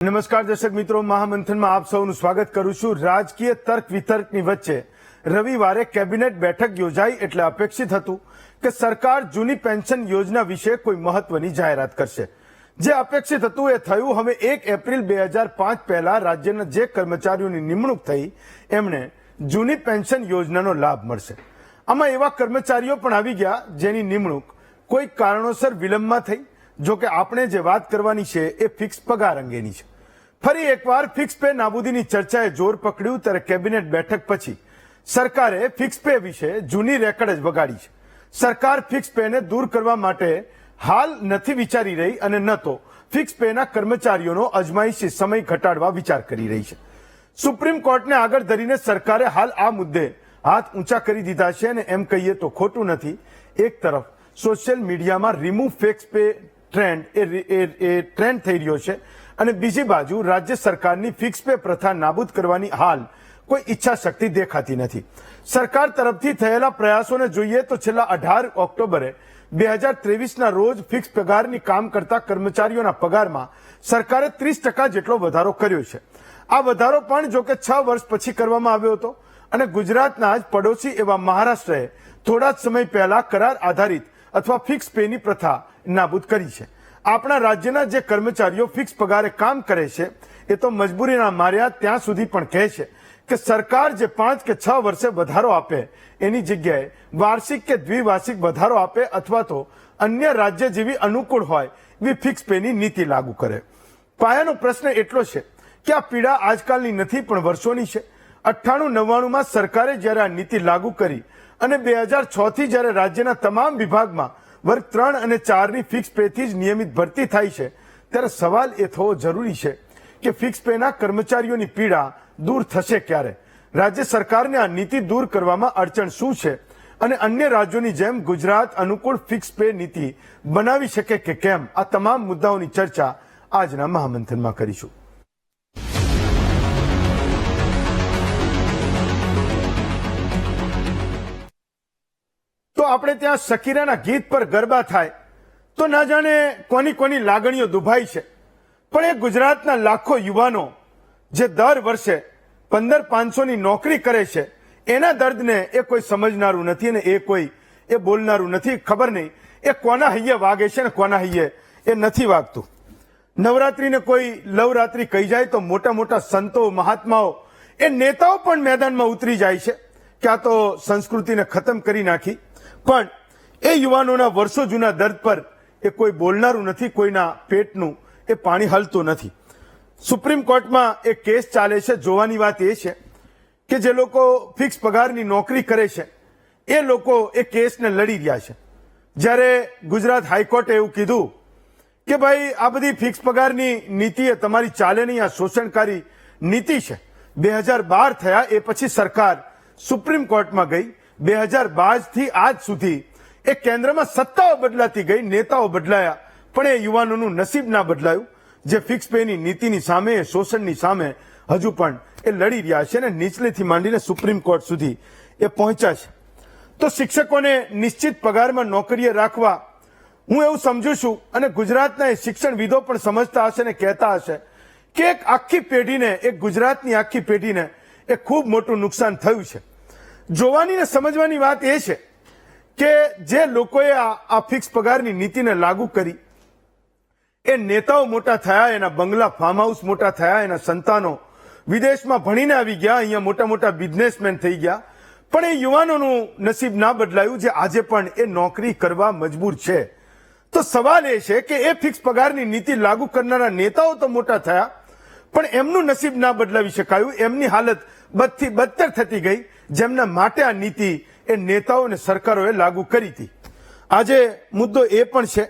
નમસ્કાર દર્શક મિત્રો, મહામંથનમાં આપ સૌનું સ્વાગત કરું છું। રાજકીય તર્ક વિતર્કની વચ્ચે રવિવારે કેબિનેટ બેઠક યોજાઈ એટલે અપેક્ષિત હતું કે સરકાર જૂની પેન્શન યોજના વિશે કોઈ મહત્વની જાહેરાત કરશે। જે અપેક્ષિત હતું એ થયું। હવે 1 એપ્રિલ 2005 પહેલા રાજ્યના જે કર્મચારીઓની નિમણૂક થઈ એમને જૂની પેન્શન યોજનાનો લાભ મળશે। આમાં એવા કર્મચારીઓ પણ આવી ગયા જેની નિમણૂક કોઈ કારણોસર વિલંબમાં થઈ। જો કે આપણે જે વાત કરવાની છે એ ફિક્સ પગાર અંગેની છે। ફરી એકવાર ફિક્સ પે નાબૂદીની ચર્ચાએ જોર પકડ્યું ત્યારે કેબિનેટ બેઠક પછી સરકારે ફિક્સ પે વિશે જૂની રેકર્ડ જ વગાડી છે। સરકાર ફિક્સ પેને દૂર કરવા માટે હાલ નથી વિચારી રહી અને ન તો ફિક્સ પેના કર્મચારીઓનો અજમાયશી સમય ઘટાડવા વિચાર કરી રહી છે। સુપ્રીમ કોર્ટને આગળ ધરીને સરકારે હાલ આ મુદ્દે હાથ ઊંચા કરી દીધા છે અને એમ કહીએ તો ખોટું નથી। એક તરફ સોશિયલ મીડિયામાં remove fix pay trend trend થઈ રહ્યો છે અને બીજી બાજુ રાજ્ય સરકારની ફિક્સ પે પ્રથા નાબૂદ કરવાની હાલ કોઈ ઈચ્છા શક્તિ દેખાતી નથી। સરકાર તરફથી થયેલા પ્રયાસોને જોઈએ તો છેલ્લા 18 ઓક્ટોબરે 2023ના રોજ ફિક્સ પગારની કામ કરતા કર્મચારીઓના પગારમાં સરકારે 30% જેટલો વધારો કર્યો છે। આ વધારો પણ જો કે 6 વર્ષ પછી કરવામાં આવ્યો હતો અને ગુજરાતના જ પડોશી એવા મહારાષ્ટ્રએ થોડા જ સમય પહેલા કરાર આધારિત અથવા ફિક્સ પેની પ્રથા નાબૂદ કરી છે। આપણા રાજ્યના જે કર્મચારીઓ ફિક્સ પગારે કામ કરે છે એ તો મજબૂરીના માર્યા ત્યાં સુધી પણ કહે છે કે સરકાર જે 5 કે 6 વર્ષે વધારો આપે એની જગ્યાએ વાર્ષિક કે દ્વિવાર્ષિક વધારો આપે અથવા તો અન્ય રાજ્ય જેવી અનુકૂળ હોય એવી ફિક્સ પેની નીતિ લાગુ કરે। પાયાનો પ્રશ્ન એટલો છે કે આ પીડા આજકાલની નથી પણ વર્ષોની છે। 98-99માં સરકારે જ્યારે આ નીતિ લાગુ કરી અને 2006 થી જ્યારે રાજ્યના તમામ વિભાગમાં વર્ગ 3 અને 4ની ફિક્સ પેથી જ નિયમિત ભરતી થાય છે ત્યારે સવાલ એ થવો જરૂરી છે કે ફિક્સ પેના કર્મચારીઓની પીડા દૂર થશે ક્યારે? રાજ્ય સરકારને આ નીતિ દૂર કરવામાં અડચણ શું છે અને અન્ય રાજ્યોની જેમ ગુજરાત અનુકૂળ ફિક્સ પે નીતિ બનાવી શકે કે કેમ? આ તમામ મુદ્દાઓની ચર્ચા આજના મહામંથનમાં કરીશું। તો આપણે ત્યાં શકીરાના ગીત પર ગરબા થાય તો ના જાણે કોની કોની લાગણીઓ દુભાઈ છે, પણ એ ગુજરાતના લાખો યુવાનો જે દર વર્ષે 1500-500ની નોકરી કરે છે એના દર્દને એ કોઈ સમજનારું નથી અને એ બોલનારું નથી। ખબર નહીં એ કોના હૈયે વાગે છે ને કોના હૈયે એ નથી વાગતું। નવરાત્રીને કોઈ લવરાત્રી કહી જાય તો મોટા મોટા સંતો મહાત્માઓ એ નેતાઓ પણ મેદાનમાં ઉતરી જાય છે કે આ તો સંસ્કૃતિને ખતમ કરી નાખી, પણ એ યુવાનોના વર્ષો જૂના દર્દ પર એ કોઈ બોલનારું નથી, કોઈના પેટનું એ પાણી હલતું નથી। સુપ્રીમ કોર્ટમાં એક કેસ ચાલે છે। જોવાની વાત એ છે કે જે લોકો ફિક્સ પગારની નોકરી કરે છે એ લોકો એ કેસને લડી રહ્યા છે, જ્યારે ગુજરાત હાઈકોર્ટે એવું કીધું કે ભાઈ આ બધી ફિક્સ પગારની નીતિ એ તમારી ચાલે નહીં, આ શોષણકારી નીતિ છે। 2012 થયા એ પછી સરકાર સુપ્રીમ કોર્ટમાં ગઈ। 2012 થી આજ સુધી એ કેન્દ્રમાં સત્તાઓ બદલાતી ગઈ, નેતાઓ બદલાયા, પણ એ યુવાનોનું નસીબ ના બદલાયું જે ફિક્સ પેની નીતિની સામે, શોષણની સામે હજુ પણ એ લડી રહ્યા છે અને નીચલેથી માંડીને સુપ્રીમ કોર્ટ સુધી એ પહોંચ્યા છે। તો શિક્ષકોને નિશ્ચિત પગારમાં નોકરીએ રાખવા હું એવું સમજુ છું અને ગુજરાતના એ શિક્ષણવિદો પણ સમજતા હશે ને કહેતા હશે કે એક આખી પેઢીને, એક ગુજરાતની આખી પેઢીને એ ખૂબ મોટું નુકસાન થયું છે। જોવાની ને સમજવાની વાત એ છે કે જે લોકોએ આ ફિક્સ પગારની નીતિને લાગુ કરી એ નેતાઓ મોટા થયા, એના બંગલા ફાર્મ હાઉસ મોટા થયા, એના સંતાનો વિદેશમાં ભણીને આવી ગયા, અહીંયા મોટા મોટા બિઝનેસમેન થઈ ગયા, પણ એ યુવાનોનું નસીબ ના બદલાયું જે આજે પણ એ નોકરી કરવા મજબૂર છે। તો સવાલ એ છે કે એ ફિક્સ પગારની નીતિ લાગુ કરનારા નેતાઓ તો મોટા થયા પણ એમનું નસીબ ના બદલાવી શકાયું, એમની હાલત બદથી બદતર થતી ગઈ જેમના માટે આ નીતિ એ નેતાઓ અને સરકારોએ લાગુ કરી હતી। આજે મુદ્દો એ પણ છે,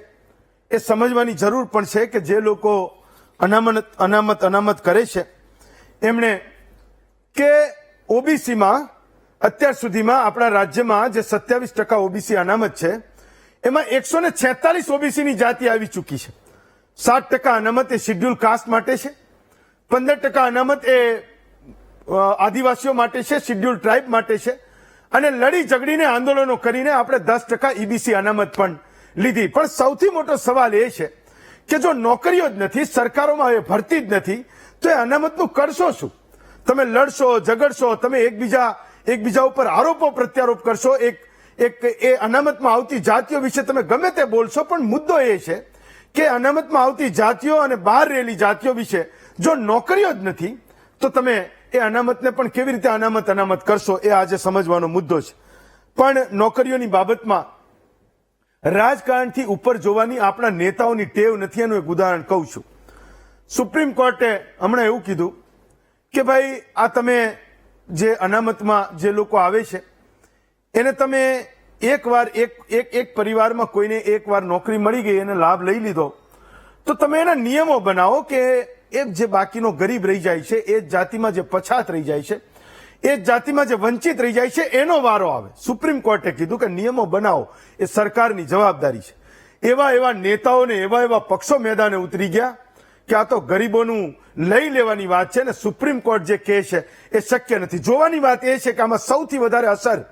એ સમજવાની જરૂર પણ છે કે જે લોકો અનામત કરે છે એમણે કે ઓબીસીમાં અત્યાર સુધીમાં આપણા રાજ્યમાં જે 27% ઓબીસી અનામત છે એમાં 146 ઓબીસીની જાતિ આવી ચૂકી છે। 7% અનામત એ શિડ્યુલ કાસ્ટ માટે છે, 15% અનામત એ આદિવાસીઓ માટે છે, શિડ્યુલ ટ્રાઇબ માટે છે અને લડી ઝઘડીને આંદોલનો કરીને આપણે 10% ઈબીસી અનામત પણ લીધી। પણ સૌથી મોટો સવાલ એ છે કે જો નોકરીઓ જ નથી, સરકારોમાં એ ભરતી જ નથી, તો એ અનામતનું કરશો શું? તમે લડશો, ઝઘડશો, તમે એકબીજા ઉપર આરોપો પ્રત્યારોપ કરશો, એ અનામતમાં આવતી જાતિઓ વિશે તમે ગમે તે બોલશો, પણ મુદ્દો એ છે કે અનામતમાં આવતી જાતિઓ અને બહાર રહેલી જાતિઓ વિશે જો નોકરીઓ જ નથી, તો તમે એ અનામતને પણ કેવી રીતે અનામત કરશો, એ આજે સમજવાનો મુદ્દો છે. પણ નોકરીઓની બાબતમાં રાજકારણથી ઉપર જોવાની આપણા નેતાઓની ટેવ નથી. એનું એક ઉદાહરણ કહું છું. સુપ્રીમ કોર્ટે હમણાં એવું કીધું કે ભાઈ આ તમે જે અનામતમાં જે લોકો આવે છે એને તમે એક પરિવારમાં કોઈને એકવાર નોકરી મળી ગઈ, એને લાભ લઈ લીધો, તો તમે એના નિયમો બનાવો કે એ જે બાકીનો ગરીબ રહી જાય છે, એ જાતિમાં જે પછાત રહી જાય છે, એ જાતિમાં જે વંચિત રહી જાય છે, એનો વારો આવે. સુપ્રીમ કોર્ટે કીધું કે નિયમો બનાવો, એ સરકારની જવાબદારી છે. એવા નેતાઓને એવા પક્ષો મેદાને ઉતરી ગયા કે આ તો ગરીબોનું લઈ લેવાની વાત છે ને સુપ્રીમ કોર્ટ જે કહે છે એ શક્ય નથી. જોવાની વાત એ છે કે આમાં સૌથી વધારે અસર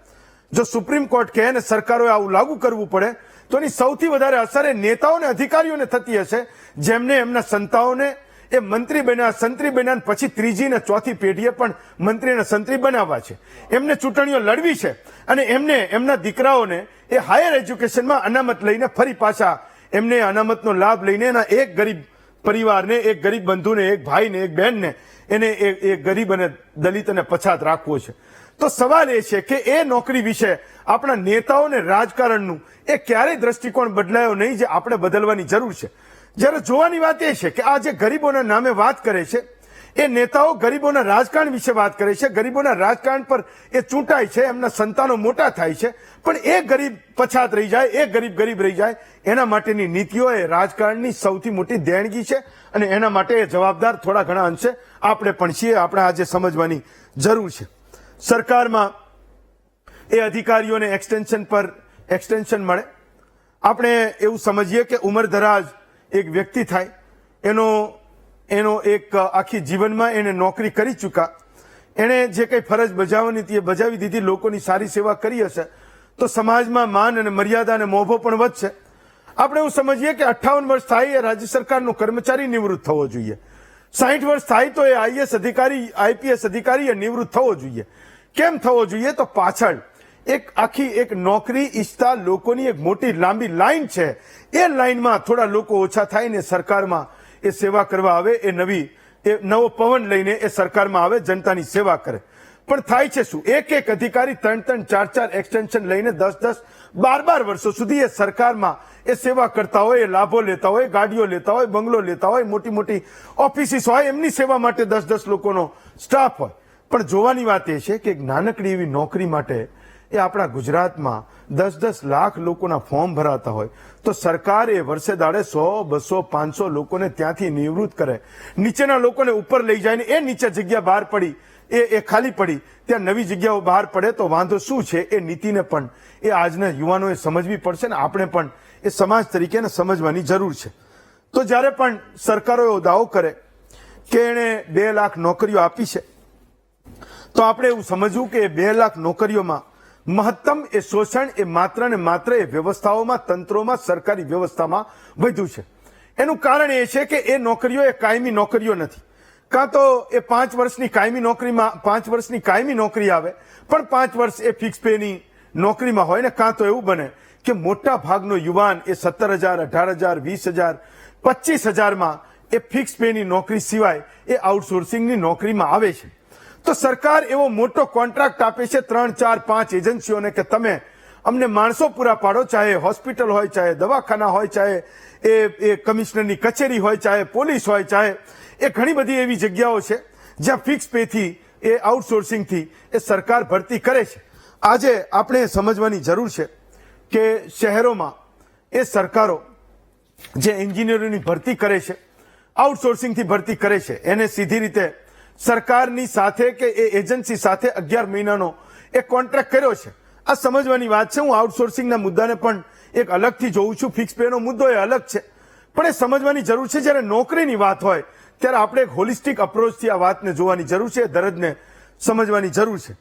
જો સુપ્રીમ કોર્ટ કહે ને સરકારોએ આવું લાગુ કરવું પડે તો એની સૌથી વધારે અસર એ નેતાઓને, અધિકારીઓને થતી હશે, જેમને એમના સંતાઓને એ મંત્રી બન્યા, સંત્રી બન્યા, પછી ત્રીજી ને ચોથી પેઢીએ પણ મંત્રી અને સંત્રી બનાવવા છે, એમને ચૂંટણીઓ લડવી છે, અને એમને એમના દીકરાઓને એ હાયર એજ્યુકેશનમાં અનામત લઈને ફરી પાછા એમને અનામતનો લાભ લઈને એના એક ગરીબ પરિવારને, એક ગરીબ બંધુને, એક ભાઈને, એક બહેનને એને એ ગરીબ અને દલિત અને પછાત રાખવો છે. તો સવાલ એ છે કે એ નોકરી વિશે આપણા નેતાઓને રાજકારણનું એ ક્યારેય દ્રષ્ટિકોણ બદલાયો નહીં, જે આપણે બદલવાની જરૂર છે. જ્યારે જોવાની વાત એ છે કે આ જે ગરીબોના નામે વાત કરે છે એ નેતાઓ ગરીબોના રાજકારણ વિશે વાત કરે છે, ગરીબોના રાજકારણ પર એ ચૂંટાય છે, એમના સંતાનો મોટા થાય છે, પણ એ ગરીબ પછાત રહી જાય, એ ગરીબ રહી જાય, એના માટેની નીતિઓ એ રાજકારણની સૌથી મોટી દેણગી છે, અને એના માટે એ જવાબદાર થોડા ઘણા અંશે આપણે પણ છીએ. આપણે આજે સમજવાની જરૂર છે. સરકારમાં એ અધિકારીઓને એક્સટેન્શન મળે. આપણે એવું સમજીએ કે ઉંમરદરાજ એક વ્યક્તિ થાય, એનો એક આખી જીવનમાં એને નોકરી કરી ચૂકા, એને જે કંઈ ફરજ બજાવવાની હતી એ બજાવી દીધી, લોકોની સારી સેવા કરી હશે, તો સમાજમાં માન અને મર્યાદા અને મોભો પણ વધશે. આપણે એવું સમજીએ કે 58 વર્ષ થાય એ રાજ્ય સરકારનો કર્મચારી નિવૃત્ત થવો જોઈએ, 60 વર્ષ થાય તો એ આઈએસ અધિકારી, આઈપીએસ અધિકારી એ નિવૃત્ત થવો જોઈએ. કેમ થવો જોઈએ? તો પાછળ એક નોકરી ઈચ્છતા લોકોની એક મોટી લાંબી લાઈન છે. એ લાઈનમાં થોડા લોકો ઓછા થાય ને સરકારમાં એ સેવા કરવા આવે, નવો પવન લઈને એ સરકારમાં આવે, જનતાની સેવા કરે. પણ થાય છે શું? એક અધિકારી 3-3, 4-4 એક્સટેન્શન લઈને 10-10, 12-12 વર્ષો સુધી એ સરકારમાં એ સેવા કરતા હોય, એ લાભો લેતા હોય, ગાડીઓ લેતા હોય, બંગલો લેતા હોય, મોટી ઓફિસીસ હોય, એમની સેવા માટે 10-10 લોકોનો સ્ટાફ હોય. પણ જોવાની વાત એ છે કે એક નાનકડી એવી નોકરી માટે એ આપણા ગુજરાતમાં 10-10 લાખ લોકોના ફોર્મ ભરાતા હોય, તો સરકાર એ વર્ષે દાડે 100, 200, 500 લોકોને ત્યાંથી નિવૃત્ત કરે, નીચેના લોકોને ઉપર લઈ જાય, ને એ નીચે જગ્યા બહાર પડી, એ ખાલી પડી, ત્યાં નવી જગ્યાઓ બહાર પડે તો વાંધો શું છે? એ નીતિને પણ એ આજના યુવાનોએ સમજવી પડશે, ને આપણે પણ એ સમાજ તરીકે સમજવાની જરૂર છે. તો જ્યારે પણ સરકારો એવો દાવો કરે કે એણે 2 લાખ નોકરીઓ આપી છે, તો આપણે એવું સમજવું કે એ 2 લાખ નોકરીઓમાં મહત્તમ એ શોષણ એ માત્ર ને માત્ર એ વ્યવસ્થાઓમાં, તંત્રોમાં, સરકારી વ્યવસ્થામાં વધ્યું છે. એનું કારણ એ છે કે એ નોકરીઓ એ કાયમી નોકરીઓ નથી. કાં તો એ 5 વર્ષની કાયમી નોકરી આવે, પણ 5 વર્ષ એ ફિક્સ પેની નોકરીમાં હોય, ને કાં તો એવું બને કે મોટા ભાગનો યુવાન એ 17,000, 18,000, 20,000, 25,000માં એ ફિક્સ પેની નોકરી સિવાય એ આઉટસોર્સિંગની નોકરીમાં આવે છે. તો સરકાર એવો મોટો કોન્ટ્રાક્ટ આપે છે 3, 4, 5 એજન્સીઓને કે તમે અમને માણસો પૂરા પાડો, ચાહે હોસ્પિટલ હોય, ચાહે દવાખાના હોય, ચાહે એ કમિશનરની કચેરી હોય, ચાહે પોલીસ હોય, ચાહે એ ઘણી બધી એવી જગ્યાઓ છે જ્યાં ફિક્સ પેથી એ આઉટસોર્સિંગથી એ સરકાર ભરતી કરે છે. આજે આપણે સમજવાની જરૂર છે કે શહેરોમાં એ સરકારો જે એન્જિનિયરોની ભરતી કરે છે, આઉટસોર્સિંગથી ભરતી કરે છે, એને સીધી રીતે સરકારની સાથે કે એ એજન્સી સાથે 11 મહિનાનો એક કોન્ટ્રાક્ટ કર્યો છે. આ સમજવાની વાત છે. હું આઉટસોર્સિંગના મુદ્દાને પણ એક અલગથી જોઉં છું, ફિક્સ પેનો મુદ્દો એ અલગ છે, પણ એ સમજવાની જરૂર છે. જ્યારે નોકરીની વાત હોય ત્યારે આપણે એક હોલિસ્ટિક અપ્રોચથી આ વાતને જોવાની જરૂર છે, દરજને સમજવાની જરૂર છે.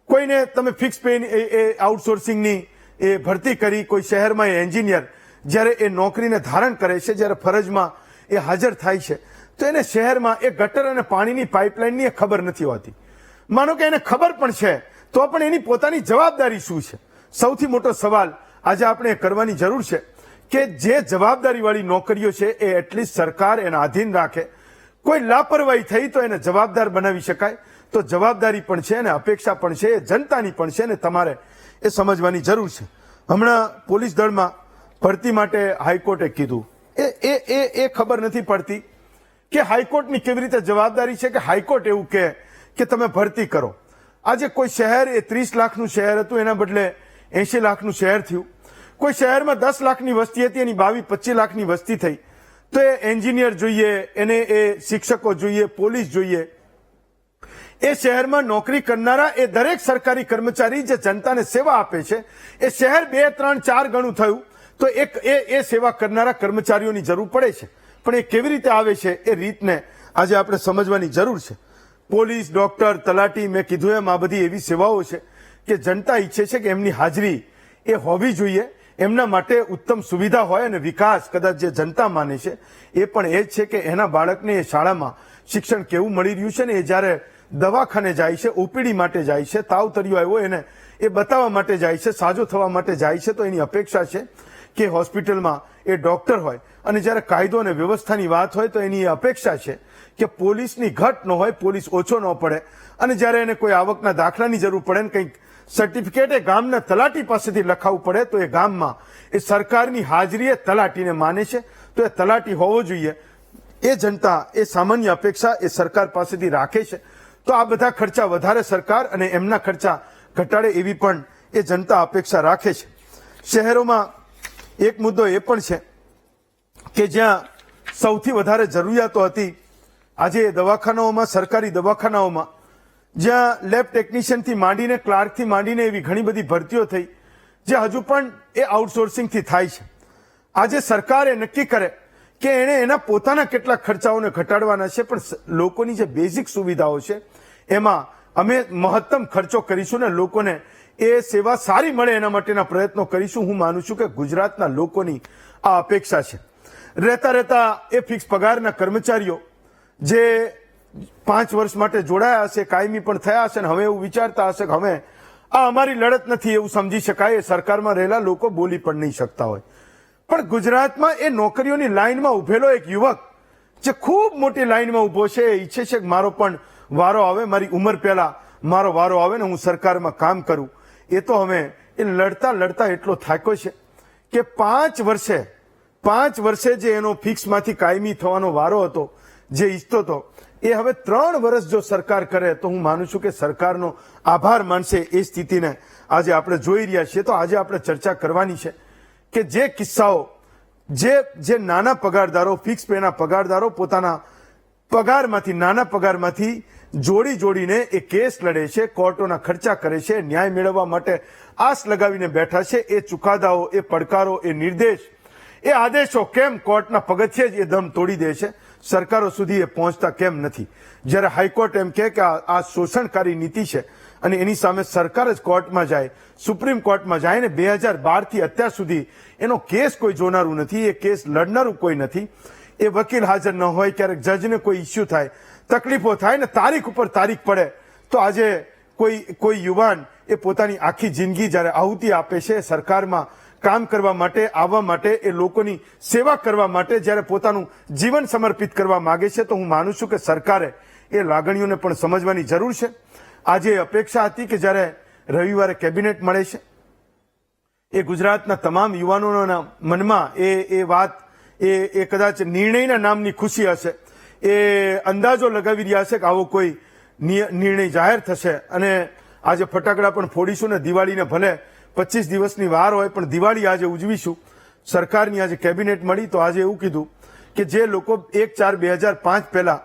કોઈને તમે ફિક્સ પે એ આઉટસોર્સિંગની એ ભરતી કરી, કોઈ શહેરમાં એ એન્જિનિયર જ્યારે એ નોકરીને ધારણ કરે છે, જ્યારે ફરજમાં એ હાજર થાય છે તો એને શહેરમાં એ ગટર અને પાણીની પાઇપલાઇનની એ ખબર નથી હોતી. માનો કે એને ખબર પણ છે તો પણ એની પોતાની જવાબદારી શું છે? સૌથી મોટો સવાલ આજે આપણે કરવાની જરૂર છે કે જે જવાબદારીવાળી નોકરીઓ છે એ એટલીસ્ટ સરકાર એના આધીન રાખે. કોઈ લાપરવાહી થઈ તો એને જવાબદાર બનાવી શકાય. તો જવાબદારી પણ છે અને અપેક્ષા પણ છે, એ જનતાની પણ છે અને તમારે એ સમજવાની જરૂર છે. હમણાં પોલીસ દળમાં ભરતી માટે હાઈકોર્ટે કીધું એ ખબર નથી પડતી કે હાઈકોર્ટની કેવી રીતે જવાબદારી છે કે હાઈકોર્ટ એવું કહે કે તમે ભરતી કરો. આજે કોઈ શહેર એ 30 લાખનું શહેર હતું, એના બદલે 80 લાખનું શહેર થયું. કોઈ શહેરમાં 10 લાખની વસ્તી હતી, એની 22-25 લાખની વસ્તી થઈ. તો એ એન્જિનિયર જોઈએ, એને એ શિક્ષકો જોઈએ, પોલીસ જોઈએ. એ શહેરમાં નોકરી કરનારા એ દરેક સરકારી કર્મચારી જે જનતાને સેવા આપે છે, એ શહેર 2, 3, 4 ગણું થયું તો એ સેવા કરનારા કર્મચારીઓની જરૂર પડે છે. પણ એ કેવી રીતે આવે છે એ રીતને આજે આપણે સમજવાની જરૂર છે. પોલીસ, ડોક્ટર, તલાટી, મેં કીધું એમ આ બધી એવી સેવાઓ છે કે જનતા ઈચ્છે છે કે એમની હાજરી એ હોવી જોઈએ. એમના માટે ઉત્તમ સુવિધા હોય અને વિકાસ કદાચ જે જનતા માને છે એ પણ એ જ છે કે એના બાળકને એ શાળામાં શિક્ષણ કેવું મળી રહ્યું છે ને એ જ્યારે દવાખાને જાય છે, ઓપીડી માટે જાય છે, તાવ તર્યો આવ્યો એને એ બતાવવા માટે જાય છે, સાજો થવા માટે જાય છે, તો એની અપેક્ષા છે કે હોસ્પિટલમાં એ ડોક્ટર હોય. અને જ્યારે કાયદો અને વ્યવસ્થાની વાત હોય તો એની અપેક્ષા છે કે પોલીસની ઘટ ન હોય, પોલીસ ઓછો ન પડે. અને જ્યારે એને કોઈ આવકના દાખલાની જરૂર પડે ને કંઈક સર્ટિફિકેટ એ ગામના તલાટી પાસેથી લખાવવું પડે તો એ ગામમાં એ સરકારની હાજરી એ તલાટીને માને છે, તો એ તલાટી હોવો જોઈએ. એ જનતા એ સામાન્ય અપેક્ષા એ સરકાર પાસેથી રાખે છે. તો આ બધા ખર્ચા વધારે સરકાર અને એમના ખર્ચા ઘટાડે એવી પણ એ જનતા અપેક્ષા રાખે છે. શહેરોમાં એક મુદ્દો એ પણ છે કે જ્યાં સૌથી વધારે જરૂરિયાતો હતી, આજે દવાખાનાઓમાં, સરકારી દવાખાનાઓમાં જ્યાં લેબ ટેકનિશિયનથી માંડીને, ક્લાર્કથી માંડીને એવી ઘણી બધી ભરતીઓ થઈ જે હજુ પણ એ આઉટસોર્સિંગથી થાય છે. આજે સરકાર એ નક્કી કરે કે એણે એના પોતાના કેટલાક ખર્ચાઓને ઘટાડવાના છે, પણ લોકોની જે બેઝિક સુવિધાઓ છે એમાં અમે મહત્તમ ખર્ચો કરીશું ને લોકોને એ સેવા સારી મળે એના માટેના પ્રયત્નો કરીશું. હું માનું છું કે ગુજરાતના લોકોની આ અપેક્ષા છે. રહેતા એ ફિક્સ પગારના કર્મચારીઓ જે 5 વર્ષ માટે જોડાયા હશે, કાયમી પણ થયા હશે ને હવે એવું વિચારતા હશે કે હવે આ અમારી લડત નથી એવું સમજી શકાય. એ સરકારમાં રહેલા લોકો બોલી પણ નહીં શકતા હોય. પણ ગુજરાતમાં એ નોકરીઓની લાઈનમાં ઉભેલો એક યુવક જે ખૂબ મોટી લાઈનમાં ઉભો છે, એ ઈચ્છે છે કે મારો પણ વારો આવે, મારી ઉંમર પહેલા મારો વારો આવે ને હું સરકારમાં કામ કરું. એ તો હવે એ લડતા એટલો થાક્યો છે કે 5 વર્ષે જે એનો ફિક્સમાંથી કાયમી થવાનો વારો હતો, જે ઈચ્છતો હતો, એ હવે 3 વર્ષ જો સરકાર કરે તો હું માનું છું કે સરકારનો આભાર માનશે. એ સ્થિતિને આજે આપણે જોઈ રહ્યા છીએ. તો આજે આપણે ચર્ચા કરવાની છે કે જે કિસ્સાઓ જે નાના પગારદારો, ફિક્સ પેના પગારદારો પોતાના પગારમાંથી, નાના પગારમાંથી જોડીને એ કેસ લડે છે, કોર્ટોના ખર્ચા કરે છે, ન્યાય મેળવવા માટે આસ લગાવીને બેઠા છે. એ ચુકાદાઓ, એ પડકારો, એ નિર્દેશ, એ આદેશો કેમ કોર્ટના પગથિયે જ એ દમ તોડી દે છે? સરકારો સુધી એ પહોંચતા કેમ નથી? જ્યારે હાઈકોર્ટ એમ કહે કે આ શોષણકારી નીતિ છે અને એની સામે સરકાર જ કોર્ટમાં જાય, સુપ્રીમ કોર્ટમાં જાય ને 2012થી અત્યાર સુધી એનો કેસ કોઈ જોનારું નથી, એ કેસ લડનારું કોઈ નથી. એ વકીલ હાજર ન હોય, ક્યારેક જજને કોઈ ઇસ્યુ થાય, તકલીફો થાય ને તારીખ ઉપર તારીખ પડે તો આજે કોઈ યુવાન એ પોતાની આખી જિંદગી જ્યારે આહુતિ આપે છે સરકારમાં કામ કરવા માટે, આવવા માટે, એ લોકોની સેવા કરવા માટે જ્યારે પોતાનું જીવન સમર્પિત કરવા માંગે છે, તો હું માનું છું કે સરકારે એ લાગણીઓને પણ સમજવાની જરૂર છે. આજે અપેક્ષા હતી કે જ્યારે રવિવારે કેબિનેટ મળે છે, એ ગુજરાતના તમામ યુવાનોના મનમાં એ વાત એ કદાચ નિર્ણયના નામની ખુશી હશે. એ અંદાજો લગાવી રહ્યા છે કે આવો કોઈ નિર્ણય જાહેર થશે અને આજે ફટાકડા પણ ફોડીશું ને દિવાળીને ભલે 25 દિવસની વાર હોય પણ દિવાળી આજે ઉજવીશું. સરકારની આજે કેબિનેટ મળી તો આજે એવું કીધું કે જે લોકો 1/4/2005 પહેલા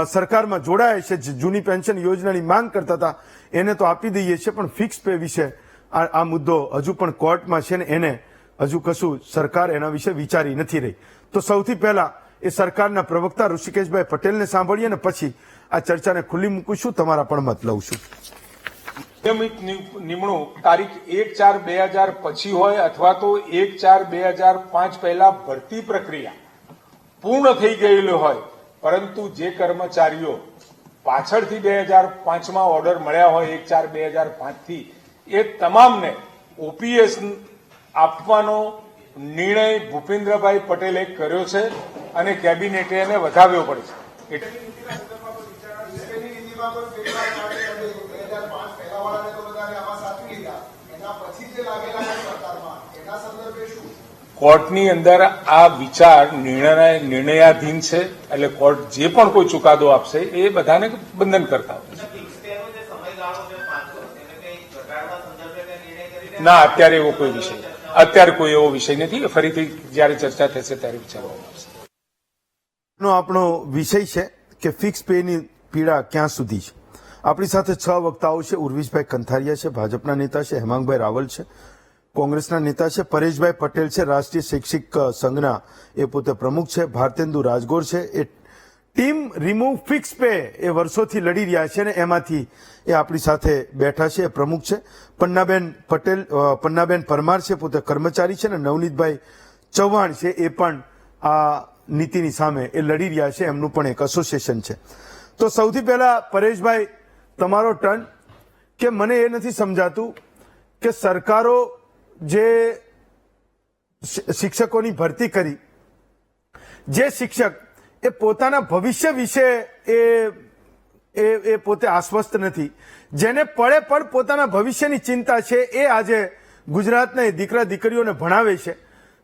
સરકારમાં જોડાયા છે, જૂની પેન્શન યોજનાની માંગ કરતા હતા, એને તો આપી દઈએ છે, પણ ફિક્સ પે વિશે આ મુદ્દો હજુ પણ કોર્ટમાં છે ને એને હજુ કશું સરકાર એના વિશે વિચારી નથી રહી. તો સૌથી પહેલા એ સરકારના પ્રવક્તા ઋષિકેશભાઈ પટેલને સાંભળીએ ને પછી આ ચર્ચાને ખુલ્લી મૂકીશું. તમારા પણ મત લઉં છું. નિયમિત નિમણૂક તારીખ 1/4/2000 પછી હોય અથવા તો 1/4/2005 પહેલા ભરતી પ્રક્રિયા પૂર્ણ થઈ ગયેલો હોય, પરંતુ જે કર્મચારીઓ પાછળથી 2005માં ઓર્ડર મળ્યા હોય 1/4/2005 થી, એ તમામને ઓપીએસ આપવાનો નિર્ણય ભૂપેન્દ્રભાઈ પટેલે કર્યો છે અને કેબિનેટે એને વધાવ્યો પડે છે. કોર્ટની અંદર આ વિચાર નિર્ણયાધીન છે, એટલે કોર્ટ જે પણ કોઈ ચુકાદો આપશે એ બધાને બંધન કરતા હોય છે. ના, અત્યારે એવો કોઈ વિષય નથી. ફરીથી જયારે ચર્ચા થશે ત્યારે વિચારવામાં આવશે. આપણો વિષય છે કે ફિક્સ પેની પીડા ક્યાં સુધી છે. આપણી સાથે 6 વક્તાઓ છે. ઉર્વિશભાઈ કંથારિયા છે, ભાજપના નેતા છે. હેમાંગભાઈ રાવલ છે, કોંગ્રેસના નેતા છે. પરેશભાઈ પટેલ છે, રાષ્ટ્રીય શૈક્ષિક સંઘના એ પોતે પ્રમુખ છે. ભારતેન્દુ રાજગોર છે, એ ટીમ રિમૂવ ફિક્સ પે એ વર્ષોથી લડી રહ્યા છે અને એમાંથી એ આપણી સાથે બેઠા છે, એ પ્રમુખ છે. પન્નાબેન પરમાર છે, પોતે કર્મચારી છે, અને નવનીતભાઈ ચૌહાણ છે, એ પણ આ નીતિની સામે એ લડી રહ્યા છે. એમનું પણ એક એસોસિએશન છે. તો સૌથી પહેલા પરેશભાઈ, તમારો ટર્ન. કે મને એ નથી સમજાતું કે સરકારો જે શિક્ષકોની ભરતી કરી, જે શિક્ષક એ પોતાના ભવિષ્ય વિશે એ પોતે આશ્વસ્ત નથી, જેને પડે પડ પોતાના ભવિષ્યની ચિંતા છે, એ આજે ગુજરાતના દીકરા દીકરીઓને ભણાવે છે.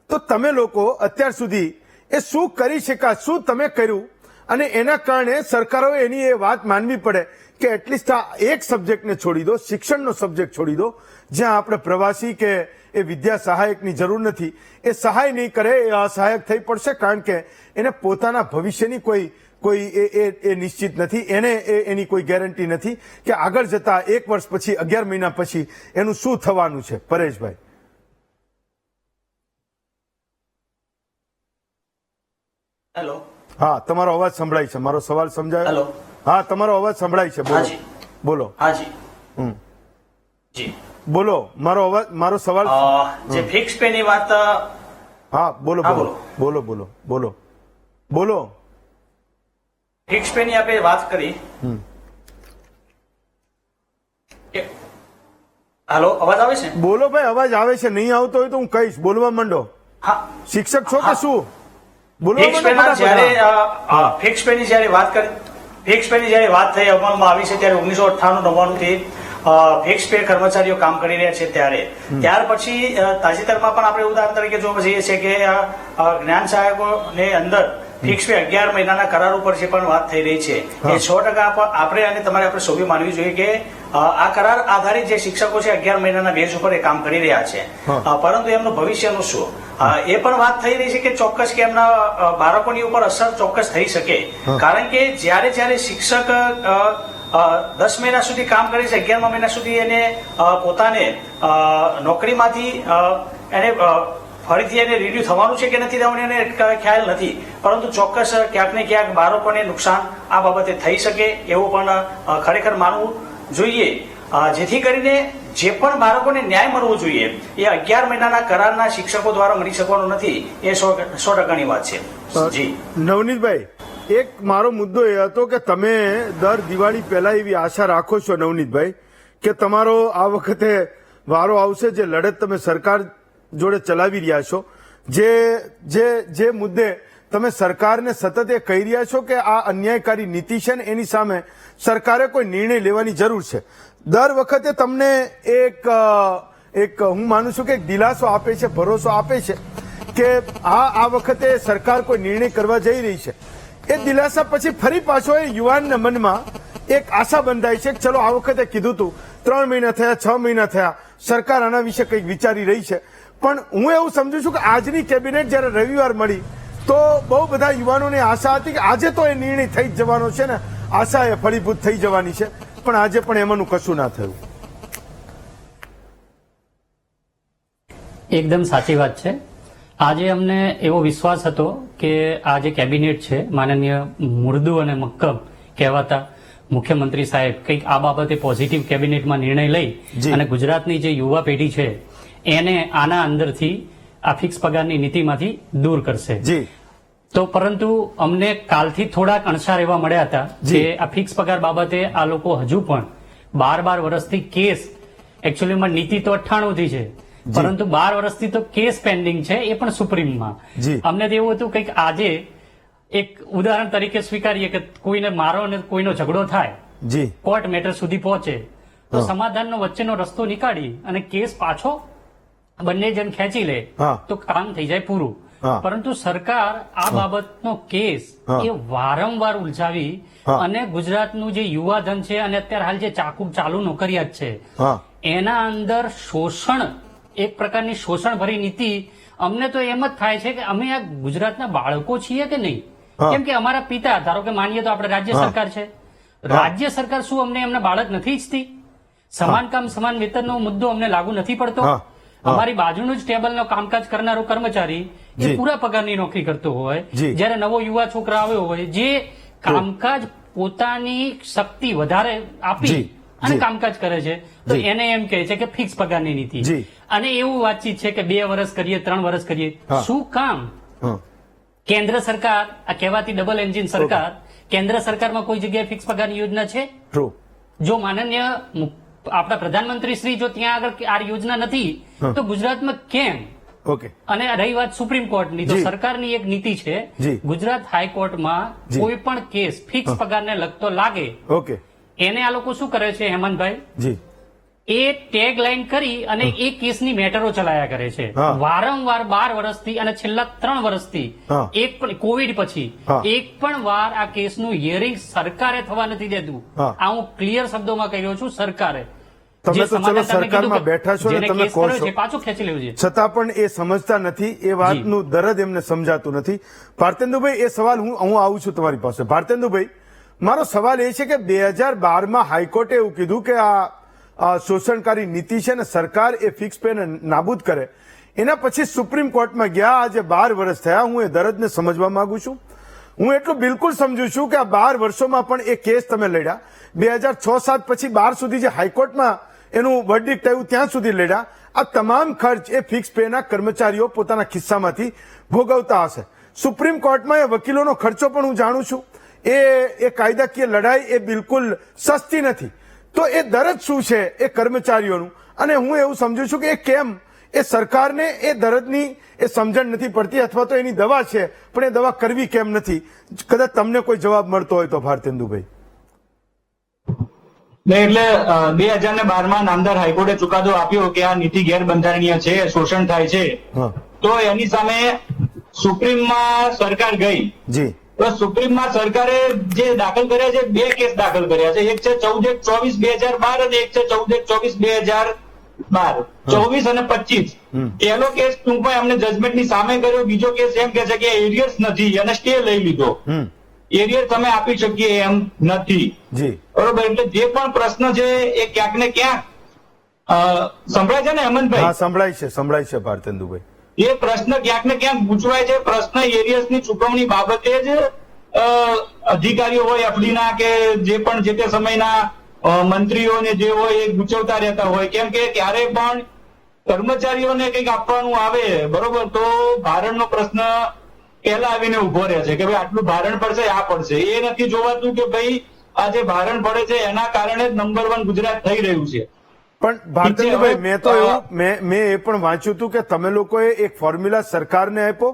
તો તમે લોકો અત્યાર સુધી એ શું કરી શક્યા, શું તમે કર્યું, અને એના કારણે સરકારોએ એની એ વાત માનવી પડે કે એટલીસ્ટ આ એક સબ્જેક્ટને છોડી દો, શિક્ષણનો સબ્જેક્ટ છોડી દો, જ્યાં આપણે પ્રવાસી કે એ વિદ્યા સહાયકની જરૂર નથી, એ સહાય નહીં કરે, એ અસહાયક થઈ પડશે, કારણ કે એને પોતાના ભવિષ્યની કોઈ એ નિશ્ચિત નથી, એને એની કોઈ ગેરંટી નથી કે આગળ જતા 1 વર્ષ પછી 11 મહિના પછી એનું શું થવાનું છે. પરેશભાઈ. હેલો. હા, તમારો અવાજ સંભળાય છે. મારો સવાલ સમજાયો? હેલો. હા, તમારો અવાજ સંભળાય છે. બોલો. બોલો. હાજી. જી બોલો. મારો સવાલ જે ફિક્સ પે ની વાત. હા, બોલો હા, બોલો બોલો બોલો બોલો બોલો. ફિક્સ પે ની આપણે વાત કરી. હેલો, અવાજ આવે છે? બોલો ભાઈ, અવાજ આવે છે. નહીં આવતો હોય તો હું કહીશ. બોલવા માંડો. હા, શિક્ષક છો કે શું? બોલવા ફિક્સ પે માંડો. જ્યારે ફિક્સ પે ની જ્યારે વાત કરી, ફિક્સ પે ની જ્યારે વાત થઈ અમલમાં આવી છે ત્યારે 1998-99 થી ફિક્સ પે કર્મચારીઓ કામ કરી રહ્યા છે ત્યાર પછી તાજેતરમાં પણ આપણે ઉદાહરણ તરીકે જોવા જઈએ છીએ કે જ્ઞાન સહાયકોને અંદર ફિક્સ પે 11 મહિનાના કરાર ઉપર જે પણ વાત થઈ રહી છે એ 100% આપણે અને તમારે આપણે સૌએ માનવી જોઈએ કે આ કરાર આધારિત જે શિક્ષકો છે 11 મહિનાના બેઝ ઉપર એ કામ કરી રહ્યા છે, પરંતુ એમનું ભવિષ્યનું શું એ પણ વાત થઈ રહી છે કે ચોક્કસ કે એમના બાળકોની ઉપર અસર ચોક્કસ થઈ શકે, કારણ કે જ્યારે શિક્ષક 10 મહિના સુધી કામ કરે છે, 11મા મહિના સુધી એને પોતાને નોકરીમાંથી એને ફરીથી એને રિન્યુ થવાનું છે કે નથી થવાનું એને ખ્યાલ નથી, પરંતુ ચોક્કસ ક્યાંક ને ક્યાંક બાળકોને નુકસાન આ બાબતે થઈ શકે એવું પણ ખરેખર માનવું જોઈએ, જેથી કરીને જે પણ બાળકોને ન્યાય મળવો જોઈએ એ 11 મહિનાના કરારના શિક્ષકો દ્વારા મળી શકવાનું નથી, એ 100%ની વાત છે. જી નવનીતભાઈ, એક મારો મુદ્દો એ હતો કે તમે દર દિવાળી પહેલા એવી આશા રાખો છો નવનીતભાઈ કે તમારો આ વખતે વારો આવશે, જે લડત તમે સરકાર જોડે ચલાવી રહ્યા છો, જે મુદ્દે તમે સરકારને સતત એ કહી રહ્યા છો કે આ અન્યાયકારી નીતિ છે ને એની સામે સરકારે કોઈ નિર્ણય લેવાની જરૂર છે. દર વખતે તમને એક હું માનું છું કે એક દિલાસો આપે છે, ભરોસો આપે છે કે આ વખતે સરકાર કોઈ નિર્ણય કરવા જઈ રહી છે. એ દિલાસા પછી ફરી પાછો એ યુવાનના મનમાં એક આશા બંધાય છે કે ચલો આ વખતે કીધું તું, 3 મહિના થયા, 6 મહિના થયા, સરકાર આના વિશે કંઈક વિચારી રહી છે. પણ હું એવું સમજુ છું કે આજની કેબિનેટ જયારે રવિવાર મળી તો બહુ બધા યુવાનોને આશા હતી કે આજે તો એ નિર્ણય થઈ જ જવાનો છે ને, આશા એ ફળીભૂત થઈ જવાની છે, પણ આજે પણ એમાંનું કશું ના થયું. એકદમ સાચી વાત છે. આજે અમને એવો વિશ્વાસ હતો કે આ જે કેબિનેટ છે, માનનીય મૃદુ અને મક્કમ કહેવાતા મુખ્યમંત્રી સાહેબ કંઈક આ બાબતે પોઝિટિવ કેબિનેટમાં નિર્ણય લઈ અને ગુજરાતની જે યુવા પેઢી છે એને આના અંદરથી આ ફિક્સ પગારની નીતિમાંથી દૂર કરશે. તો પરંતુ અમને કાલથી થોડાક અણસાર એવા મળ્યા હતા જી. કે આ ફિક્સ પગાર બાબતે આ લોકો હજુ પણ 12 વર્ષથી કેસ, એકચ્યુઅલીમાં નીતિ તો 98 થી છે, પરંતુ 12 વર્ષથી તો કેસ પેન્ડિંગ છે, એ પણ સુપ્રીમમાં. જી. અમને તો એવું હતું કે આજે એક ઉદાહરણ તરીકે સ્વીકારીએ કે કોઈને મારો અને કોઈનો ઝઘડો થાય, જી કોર્ટ મેટર સુધી પહોંચે તો હા. સમાધાનનો વચ્ચેનો રસ્તો નીકાળી અને કેસ પાછો બંને જણ ખેંચી લે હા. તો કામ થઈ જાય પૂરું. હા. પરંતુ સરકાર આ બાબતનો કેસ હા. એ વારંવાર ઉલઝાવી હા. અને ગુજરાતનું જે યુવાધન છે અને અત્યારે હાલ જે ચાલુ નોકરિયાત છે હા એના અંદર શોષણ, એક પ્રકારની શોષણ ભરી નીતિ. અમને તો એમ જ થાય છે કે અમે આ ગુજરાતના બાળકો છીએ કે નહીં? હા. કેમ કે અમારા પિતા, ધારો કે માનીએ તો આપણે રાજ્ય હા. સરકાર છે, રાજ્ય સરકાર શું અમને એમના બાળક નથી ઈચ્છતી? સમાન કામ સમાન વેતનનો મુદ્દો અમને લાગુ નથી પડતો? હા. હા. અમારી બાજુનું જ ટેબલનો કામકાજ કરનારો કર્મચારી એ જી. પૂરા પગારની નોકરી કરતો હોય, જી. જ્યારે નવો યુવા છોકરા આવ્યો હોય જે કામકાજ પોતાની શક્તિ વધારે આપી જી. અને જી. કામકાજ કરે છે તો જી. એને એમ કહે છે કે ફિક્સ પગારની નીતિ. જી. અને એવું વાતચીત છે કે 2 વર્ષ કરીએ, 3 વર્ષ કરીએ. હા. શું કામ? હા કેન્દ્ર સરકાર, આ કહેવાતી ડબલ એન્જિન સરકાર, કેન્દ્ર સરકારમાં કોઈ જગ્યાએ ફિક્સ પગારની યોજના છે? ટ્રુ. જો માનનીય આપણા પ્રધાનમંત્રી શ્રી જો ત્યાં આગળ આ યોજના નથી હા. તો ગુજરાતમાં કેમ? ઓકે. અને રહી વાત સુપ્રીમ કોર્ટની, તો જી. સરકારની એક નીતિ છે, જી. ગુજરાત હાઈકોર્ટમાં જી. કોઈ પણ કેસ ફિક્સ પગારને લગતો લાગે ઓકે. એને આ લોકો શું કરે છે હેમંતભાઈ? જી એ ટેગ લાઈન કરી અને એ કેસની મેટરો ચલાયા કરે છે હા. વારંવાર 12 વર્ષથી અને છેલ્લા 3 વર્ષથી હા. એક પણ કોવિડ પછી હા. એક પણ વાર આ કેસનું હિયરિંગ સરકારે થવા નથી દેતું. હા. આ હું ક્લિયર શબ્દોમાં કહી રહ્યો છું, સરકારે. તમે જે તો ચલો સમાધાન તમે સરકારમાં કીધું કે બેઠા છો ને જેને તમે કેસ કહો કર્યો છો. છે, પાછું ખેંચી લેવું છે. છતાં પણ એ સમજતા નથી, એ વાતનું દર્દ એમને સમજાતું નથી. ભારતેન્દુભાઈ, એ સવાલ હું આવું છું તમારી પાસે. ભારતેન્દુભાઈ, મારો સવાલ એ છે કે 2012માં હાઈકોર્ટે એવું કીધું કે આ શોષણકારી નીતિ છે ને સરકાર એ ફિક્સ પે ને નાબૂદ કરે. એના પછી સુપ્રીમ કોર્ટમાં ગયા, આજે 12 વર્ષ થયા. હું એ દર્દને સમજવા માંગુ છું. હું એટલું બિલકુલ સમજુ છું કે આ 12 વર્ષોમાં પણ એ કેસ તમે લડ્યા. 2006-7 પછી 12 સુધી જે હાઈકોર્ટમાં એનું વર્ડિક્ટ આવ્યું ત્યાં સુધી લડ્યા. આ તમામ ખર્ચ એ ફિક્સ પેના કર્મચારીઓ પોતાના ખિસ્સામાંથી ભોગવતા હશે. સુપ્રીમ કોર્ટમાં એ વકીલોનો ખર્ચો પણ હું જાણું છું. એ કાયદાકીય લડાઈ એ બિલકુલ સસ્તી નથી. તો એ દરદ શું છે એ કર્મચારીઓનું? અને હું એવું સમજુ છું કે એ કેમ એ સરકારને એ દરદની એ સમજણ નથી પડતી, અથવા તો એની દવા છે પણ એ દવા કરવી કેમ નથી? કદાચ તમને કોઈ જવાબ મળતો હોય તો ભારતેન્દુભાઈ. એટલે 2012માં નામદાર હાઈકોર્ટે ચુકાદો આપ્યો કે આ નીતિ ગેરબંધારણીય છે, શોષણ થાય છે. હા તો એની સામે સુપ્રીમમાં સરકાર ગઈ. જી તો સુપ્રીમમાં સરકારે જે દાખલ કર્યા છે, 2 કેસ દાખલ કર્યા છે. એક છે 14/1/2012 અને એક છે 14/24/2012, 24 અને 25. પહેલો કેસ ટૂંકમાં એમને જજમેન્ટની સામે કર્યો. બીજો કેસ એમ કે છે કે એરિયર્સ નથી અને સ્ટે લઈ લીધો. એરિયર તમે આપી શકીએ એમ નથી. જી બરોબર. એટલે જે પણ પ્રશ્ન છે એ ક્યાંક ને ક્યાંક સંભળાય છે ને હેમંતભાઈ? હા સંભળાય છે ભારતેન્દુભાઈ. એ પ્રશ્ન ક્યાંક ને ક્યાંક ગૂંચવાય છે. પ્રશ્ન એરિયર્સની ચૂકવણી બાબતે જ અધિકારીઓ હોય એફડીના કે જે પણ જે તે સમયના મંત્રીઓને જે હોય એ ગૂંચવતા રહેતા હોય. કેમ કે ક્યારે પણ કર્મચારીઓને કંઈક આપવાનું આવે, બરોબર, તો ભારણનો પ્રશ્ન પહેલા આવીને ઉભો રહે છે કે ભાઈ આટલું ભારણ પડશે, આ પડશે. એ નથી જોવાતું કે ભાઈ આ જે ભારણ પડે છે એના કારણે જ નંબર 1 ગુજરાત થઈ રહ્યું છે. પણ ભારતેન્દુભાઈ, મેં તો એવું મેં એ પણ વાંચ્યું હતું કે તમે લોકોએ એક ફોર્મ્યુલા સરકારને આપ્યો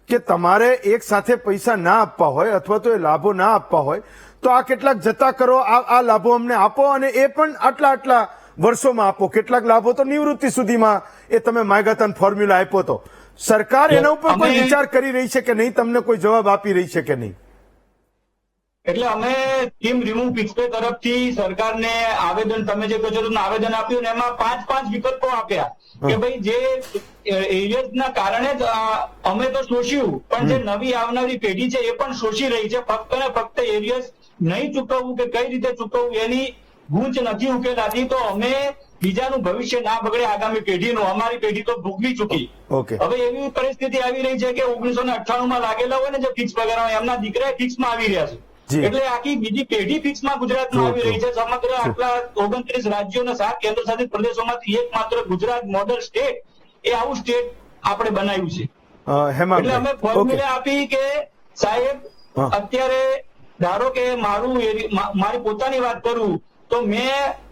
કે તમારે એક સાથે પૈસા ના આપવા હોય અથવા તો એ લાભો ના આપવા હોય તો આ કેટલાક જતા કરો, આ લાભો અમને આપો અને એ પણ આટલા વર્ષોમાં આપો. કેટલાક લાભો તો નિવૃત્તિ સુધીમાં એ તમે માયગાતાન ફોર્મ્યુલા આપ્યો તો સરકાર એના ઉપર કોઈ વિચાર કરી રહી છે કે નહીં? તમને કોઈ જવાબ આપી રહી છે કે નહીં? એટલે અમે ટીમ રિમૂવ ફિક્સ પે તરફથી સરકારને આવેદન, તમે જે કહો છો આવેદન આપ્યું ને એમાં 5 વિકલ્પો આપ્યા કે ભાઈ જે એરિયર્સના કારણે જ અમે તો શોષ્યું, પણ જે નવી આવનારી પેઢી છે એ પણ શોષી રહી છે. ફક્ત ને ફક્ત એરિયર્સ નહીં ચૂકવવું કે કઈ રીતે ચૂકવવું એની ગૂંચ નથી ઉકેલાતી. તો અમે બીજાનું ભવિષ્ય ના બગડે આગામી પેઢીનું, અમારી પેઢી તો ભોગવી ચૂકી. ઓકે. હવે એવી પરિસ્થિતિ આવી રહી છે કે 1998માં લાગેલા હોય ને જે ફિક્સ પગાર એમના દીકરા ફિક્સમાં આવી રહ્યા છે. જી. એટલે આખી બીજી પેઢી ફિક્સમાં ગુજરાતમાં આવી રહી છે. સમગ્ર આટલા 29 રાજ્યો અને 7 કેન્દ્ર શાસિત પ્રદેશોમાંથી એકમાત્ર ગુજરાત મોડલ સ્ટેટ, એ આવું સ્ટેટ આપણે બનાવ્યું છે. એટલે અમે હેમાંગભાઈ, ફોર્મ્યુલા આપી કે સાહેબ હા. અત્યારે ધારો કે મારી પોતાની વાત કરું તો મેં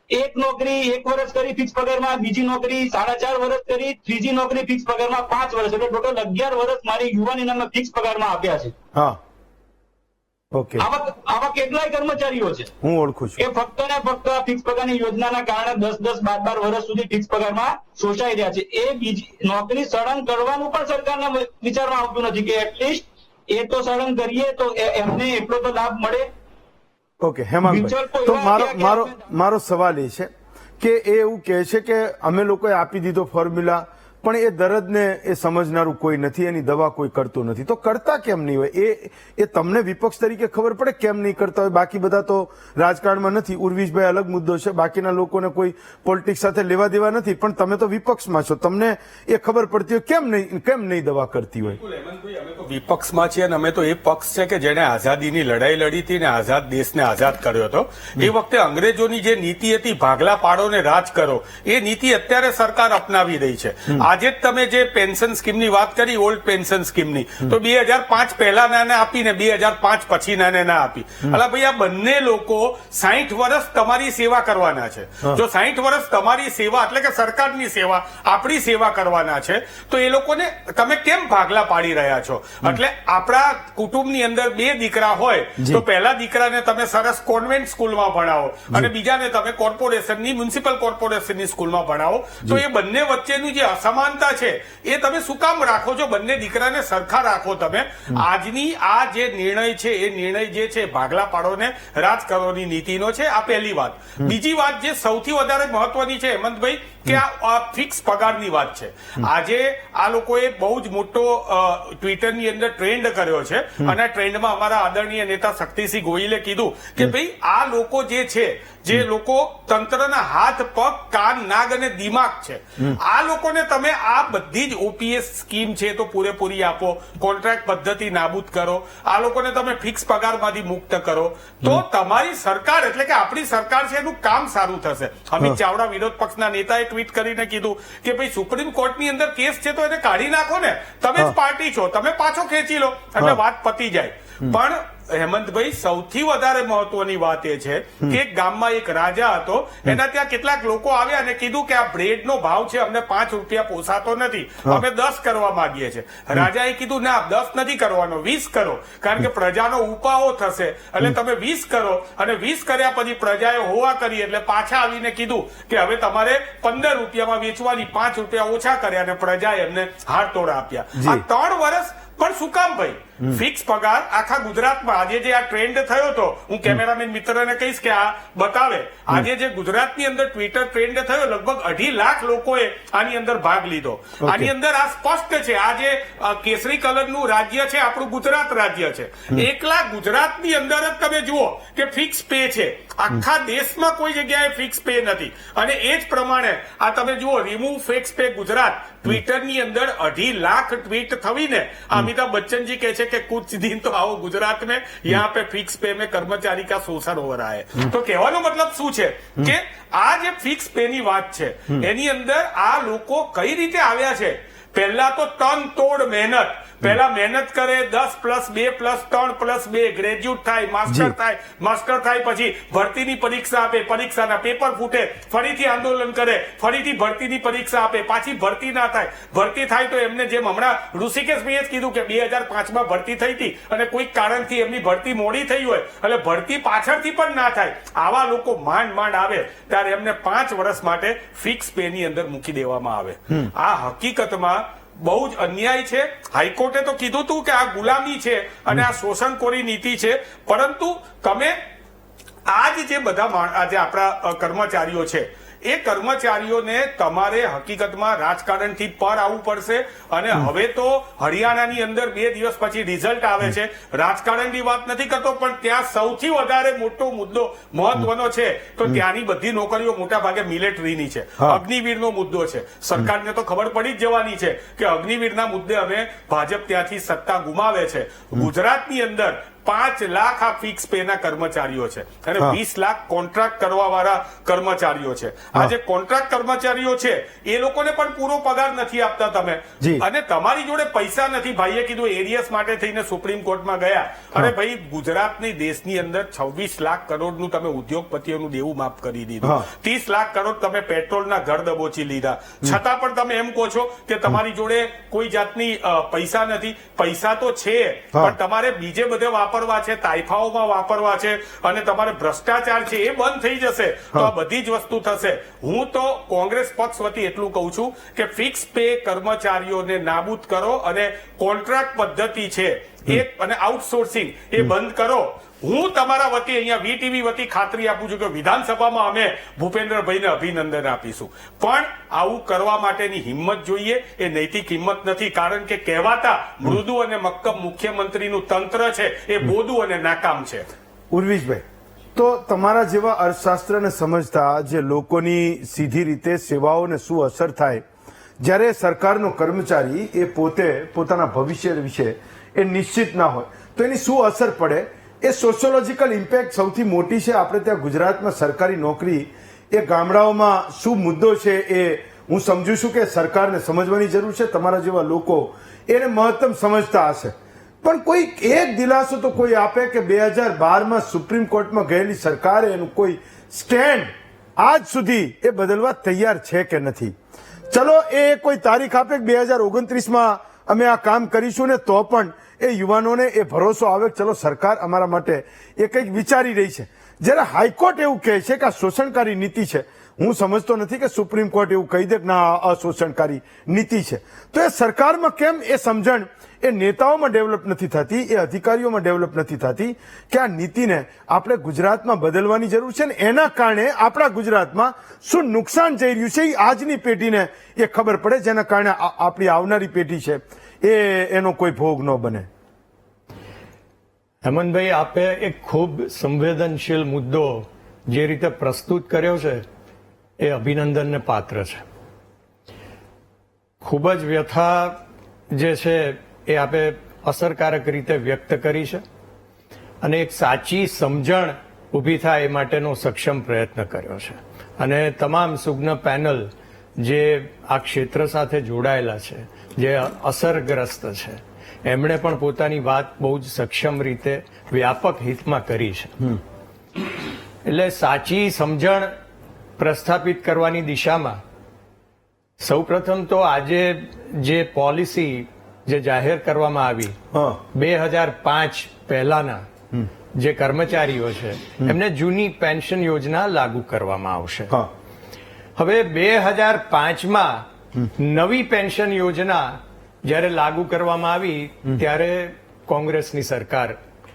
એક નોકરી 1 વર્ષ કરી ફિક્સ પગારમાં, બીજી નોકરી 4.5 વર્ષ કરી, ત્રીજી નોકરી ફિક્સ પગારમાં 5 વર્ષ, એટલે ટોટલ 11 વર્ષ મારી યુવાનીના મેં ફિક્સ પગારમાં આપ્યા છે. હા, ઓકે, આવા કેટલાય કર્મચારીઓ છે હું ઓળખું છું. કે ફક્ત ને ફક્ત ફિક્સ પગારની યોજનાના કારણે 10-10, 12-12 વર્ષ સુધી ફિક્સ પગારમાં શોષાઈ રહ્યા છે. એ બીજી નોકરી સળંગ કરવાનું પણ સરકારને વિચારમાં આવતું નથી કે એટલીસ્ટ એ તો સળંગ કરીએ તો એમને એટલો તો લાભ મળે. ઓકે, હેમાંગભાઈ, તો મારો સવાલ એ છે કે એ એવું કહે છે કે અમે લોકોએ આપી દીધો ફોર્મ્યુલા, પણ એ દર્દને એ સમજનારું કોઈ નથી, એની દવા કોઈ કરતું નથી. તો કરતા કેમ નહીં હોય? એ તમને વિપક્ષ તરીકે ખબર પડે કેમ નહીં કરતા હોય? બાકી બધા તો રાજકારણમાં નથી. ઉર્વિશભાઈ અલગ મુદ્દો છે, બાકીના લોકોને કોઈ પોલિટિક્સ સાથે લેવા દેવા નથી, પણ તમે તો વિપક્ષમાં છો, તમને એ ખબર પડતી હોય કેમ નહીં દવા કરતી હોય? વિપક્ષમાં છીએ અને અમે તો એ પક્ષ છે કે જેને આઝાદીની લડાઈ લડી હતી ને આઝાદ દેશને આઝાદ કર્યો હતો. એ વખતે અંગ્રેજોની જે નીતિ હતી ભાગલા પાડો ને રાજ કરો, એ નીતિ અત્યારે સરકાર અપનાવી રહી છે. આજે જ તમે જે પેન્શન સ્કીમની વાત કરી, ઓલ્ડ પેન્શન સ્કીમની, તો 2005 પહેલા નાને આપી ને 2005 પછી નાને ના આપી. અલા ભાઈ, આ બંને લોકો 60 વર્ષ તમારી સેવા કરવાના છે. જો 60 વર્ષ તમારી સેવા એટલે કે સરકારની સેવા, આપણી સેવા કરવાના છે, તો એ લોકોને તમે કેમ ભાગલા પાડી રહ્યા છો? એટલે આપણા કુટુંબની અંદર 2 દીકરા હોય તો પહેલા દીકરાને તમે સરસ કોન્વેન્ટ સ્કૂલમાં ભણાવો અને બીજાને તમે કોર્પોરેશનની, મ્યુનિસિપલ કોર્પોરેશનની સ્કૂલમાં ભણાવો. તો એ બંને વચ્ચેનું જે અસમાનતા છે એ તમે શું કામ રાખો છો? બંને દીકરાને સરખા રાખો તમે. આજની આ જે નિર્ણય છે એ નિર્ણય જે છે ભાગલા પાડોને રાજ કરોની નીતિનો છે. આ પહેલી વાત. બીજી વાત જે સૌથી વધારે મહત્વની છે હેમંતભાઈ, કે આ ફિક્સ પગારની વાત છે. આજે આ લોકોએ બહુ જ મોટો ટ્વિટરની અંદર ટ્રેન્ડ કર્યો છે અને ટ્રેન્ડમાં અમારા આદરણીય નેતા શક્તિસિંહ ગોહિલે કીધું કે ભાઈ આ લોકો જે છે, જે લોકો તંત્રના હાથ, પગ, કાન, નાગ અને દિમાગ છે, આ લોકોને તમે આ બધી જ ઓપીએસ સ્કીમ છે તો પૂરેપૂરી આપો, કોન્ટ્રાક્ટ પદ્ધતિ નાબૂદ કરો, આ લોકોને તમે ફિક્સ પગારમાંથી મુક્ત કરો, તો તમારી સરકાર એટલે કે આપણી સરકાર છે એનું કામ સારું થશે. અમિત ચાવડા વિરોધ પક્ષના નેતાએ ટ્વીટ કરીને કીધું કે ભાઈ સુપ્રીમ કોર્ટની અંદર કેસ છે તો એને કાઢી નાખો ને, તમે જ પાર્ટી છો, તમે પાછો ખેંચી લો એટલે વાત પતી જાય. પણ હેમંતભાઈ, સૌથી વધારે મહત્વની વાત એ છે કે એક ગામમાં એક રાજા હતો, એના ત્યાં કેટલાક લોકો આવ્યા અને કીધું કે આ બ્રેડનો ભાવ છે, અમને 5 રૂપિયા પોસાતો નથી, અમે 10 કરવા માંગીએ છીએ. રાજાએ કીધું ના, 10 નથી કરવાનો, 20 કરો, કારણ કે પ્રજાનો ઉપાવો થશે, એટલે તમે 20 કરો. અને 20 કર્યા પછી પ્રજાએ હોવા કરી એટલે પાછા આવીને કીધું કે હવે તમારે 15 રૂપિયામાં વેચવાની, 5 રૂપિયા ઓછા કર્યા અને પ્રજાએ એમને હાડતોડ આપ્યા. આ 3 વર્ષ પણ શું કામ ભાઈ? ફિક્સ પગાર આખા ગુજરાતમાં આજે જે આ ટ્રેન્ડ થયો હતો, હું કેમેરામેન મિત્રને કહીશ કે આ બતાવે. આજે જે ગુજરાતની અંદર ટ્વિટર ટ્રેન્ડ થયો, લગભગ 2.5 લાખ લોકોએ આની અંદર ભાગ લીધો. આની અંદર આ સ્પષ્ટ છે, આ જે કેસરી કલરનું રાજ્ય છે આપણું ગુજરાત રાજ્ય છે. એકલા ગુજરાતની અંદર જ તમે જુઓ કે ફિક્સ પે છે. આખા દેશમાં કોઈ જગ્યાએ ફિક્સ પે નથી. અને એ જ પ્રમાણે આ તમે જુઓ, રિમૂવ ફિક્સ પે ગુજરાત, ટ્વિટરની અંદર 2.5 લાખ ટ્વીટ થવીને અમિતાભ બચ્ચનજી કહે છે કે कुछ दिन तो आओ गुजरात में, यहाँ पे फिक्स पे में कर्मचारी का शोषण हो रहा है. तो કહેવાનો મતલબ શું છે કે આ જે ફિક્સ પે ની વાત છે એની અંદર આ લોકો કઈ રીતે આવ્યા છે? પહેલા તો તન તોડ મહેનત, પહેલા મહેનત કરે, 10 + 2 + 3 + 2 ગ્રેજ્યુએટ થાય, માસ્ટર થાય, પછી ભરતીની પરીક્ષા આપે, પરીક્ષાના પેપર ફૂટે, ફરીથી આંદોલન કરે, ફરીથી ભરતીની પરીક્ષા આપે, પાછી ભરતી ના થાય, ભરતી થાય તો એમને જેમ હમણાં ઋષિકેશભાઈએ જ કીધું કે 2005માં ભરતી થઈ હતી અને કોઈક કારણથી એમની ભરતી મોડી થઈ હોય એટલે ભરતી પાછળથી પણ ના થાય, આવા લોકો માંડ આવે ત્યારે એમને 5 વર્ષ માટે ફિક્સ પે ની અંદર મૂકી દેવામાં આવે. આ હકીકતમાં બહુ જ અન્યાય છે. હાઈકોર્ટે તો કીધું હતું કે આ ગુલામી છે અને આ શોષણખોરી નીતિ છે, પરંતુ તમે આજ જે બધા આજે આપણા કર્મચારીઓ છે એ કર્મચારીઓને તમારે હકીકતમાં રાજકારણથી પર આવવું પડશે. અને હવે તો હરિયાણાની અંદર 2 દિવસ પછી રિઝલ્ટ આવે છે. રાજકારણની વાત નથી કરતો, પણ ત્યાં સૌથી વધારે મોટો મુદ્દો મહત્વનો છે તો ત્યાંની બધી નોકરીઓ મોટા ભાગે મિલિટરીની છે. અગ્નિવીરનો મુદ્દો છે. સરકારને તો ખબર પડી જ જવાની છે કે અગ્નિવીરના મુદ્દે હવે ભાજપ ત્યાંથી સત્તા ગુમાવે છે. ગુજરાતની અંદર 5 લાખ આ ફિક્સ પે ના કર્મચારીઓ છે અને 20 લાખ કોન્ટ્રાક્ટ કરવા વાળા કર્મચારીઓ છે. આ જે કોન્ટ્રાક્ટ કર્મચારીઓ છે એ લોકોને પણ પૂરો પગાર નથી આપતા તમે, અને તમારી જોડે પૈસા નથી. ભાઈએ કીધું એરિયસ માટે થઈને સુપ્રીમ કોર્ટમાં ગયા, અને ભાઈ ગુજરાતની દેશની અંદર 26 લાખ કરોડનું તમે ઉદ્યોગપતિઓનું દેવું માફ કરી દીધું, 30 લાખ કરોડ તમે પેટ્રોલના ઘર દબોચી લીધા, છતાં પણ તમે એમ કહો છો કે તમારી જોડે કોઈ જાતની પૈસા નથી. પૈસા તો છે, પણ તમારે બીજે બધે વાપરવા છે, તાઇફાઓમાં વાપરવા છે, અને તમારે ભ્રષ્ટાચાર છે એ બંધ થઈ જશે તો આ બધી જ વસ્તુ થશે. હું તો કોંગ્રેસ પક્ષ વતી એટલું કહું છું કે ફિક્સ પે કર્મચારીઓને નાબૂદ કરો અને કોન્ટ્રાક્ટ પદ્ધતિ છે એ અને આઉટસોર્સિંગ એ બંધ કરો. હું તમારા વતી અહીંયા વીટીવી વતી ખાતરી આપું છું કે વિધાનસભામાં અમે ભૂપેન્દ્રભાઈને અભિનંદન આપીશું, પણ આવું કરવા માટેની હિંમત જોઈએ. એ નૈતિક હિંમત નથી, કારણ કે કહેવાતા મૃદુ અને મક્કમ મુખ્યમંત્રીનું તંત્ર છે એ બોદું અને નાકામ છે. ઉર્વિશભાઈ, તો તમારા જેવા અર્થશાસ્ત્રને સમજતા જે લોકોની સીધી રીતે સેવાઓને શું અસર થાય જ્યારે સરકારનો કર્મચારી એ પોતે પોતાના ભવિષ્ય વિશે એ નિશ્ચિત ના હોય તો એની શું અસર પડે, એ સોશિયોલોજીકલ ઇમ્પેક્ટ સૌથી મોટી છે. આપણે ત્યાં ગુજરાતમાં સરકારી નોકરી એ ગામડાઓમાં શું મુદ્દો છે એ હું સમજુ છું કે સરકારને સમજવાની જરૂર છે. તમારા જેવા લોકો એને મહત્તમ સમજતા હશે, પણ કોઈ એક દિલાસો તો કોઈ આપે કે 2012માં સુપ્રીમ કોર્ટમાં ગયેલી સરકારે એનું કોઈ સ્ટેન્ડ આજ સુધી એ બદલવા તૈયાર છે કે નથી. ચલો એ કોઈ તારીખ આપે કે 2029માં અમે આ કામ કરીશું ને તો પણ એ યુવાનોને એ ભરોસો આવે કે ચલો સરકાર અમારા માટે એ કંઈક વિચારી રહી છે. જ્યારે હાઈકોર્ટ એવું કહે છે કે આ શોષણકારી નીતિ છે, હું સમજતો નથી કે સુપ્રીમ કોર્ટ એવું કહી દે કે ના અશોષણકારી નીતિ છે, તો એ સરકારમાં કેમ એ સમજણ એ નેતાઓમાં ડેવલપ નથી થતી, એ અધિકારીઓમાં ડેવલપ નથી થતી કે આ નીતિને આપણે ગુજરાતમાં બદલવાની જરૂર છે ને એના કારણે આપણા ગુજરાતમાં શું નુકસાન જઈ રહ્યું છે એ આજની પેઢીને એ ખબર પડે, જેના કારણે આપણી આવનારી પેઢી છે એનો કોઈ ભોગ ન બને. હેમંતભાઈ, આપે એક ખૂબ સંવેદનશીલ મુદ્દો જે રીતે પ્રસ્તુત કર્યો છે એ અભિનંદનને પાત્ર છે. ખૂબ જ વ્યથા જે છે એ આપે અસરકારક રીતે વ્યક્ત કરી છે અને એક સાચી સમજણ ઊભી થાય એ માટેનો સક્ષમ પ્રયત્ન કર્યો છે. અને તમામ સુજ્ઞ પેનલ જે આ ક્ષેત્ર સાથે જોડાયેલા છે, જે અસરગ્રસ્ત છે, એમણે પણ પોતાની વાત બહુ જ સક્ષમ રીતે વ્યાપક હિતમાં કરી છે. એટલે સાચી સમજણ પ્રસ્થાપિત કરવાની દિશામાં સૌપ્રથમ તો આજે જે પોલિસી જે જાહેર કરવામાં આવી 2005 પહેલાના જે કર્મચારીઓ છે એમને જૂની પેન્શન યોજના લાગુ કરવામાં આવશે. હવે 2005માં નવી પેન્શન યોજના જ્યારે લાગુ કરવામાં આવી ત્યારે કોંગ્રેસની સરકાર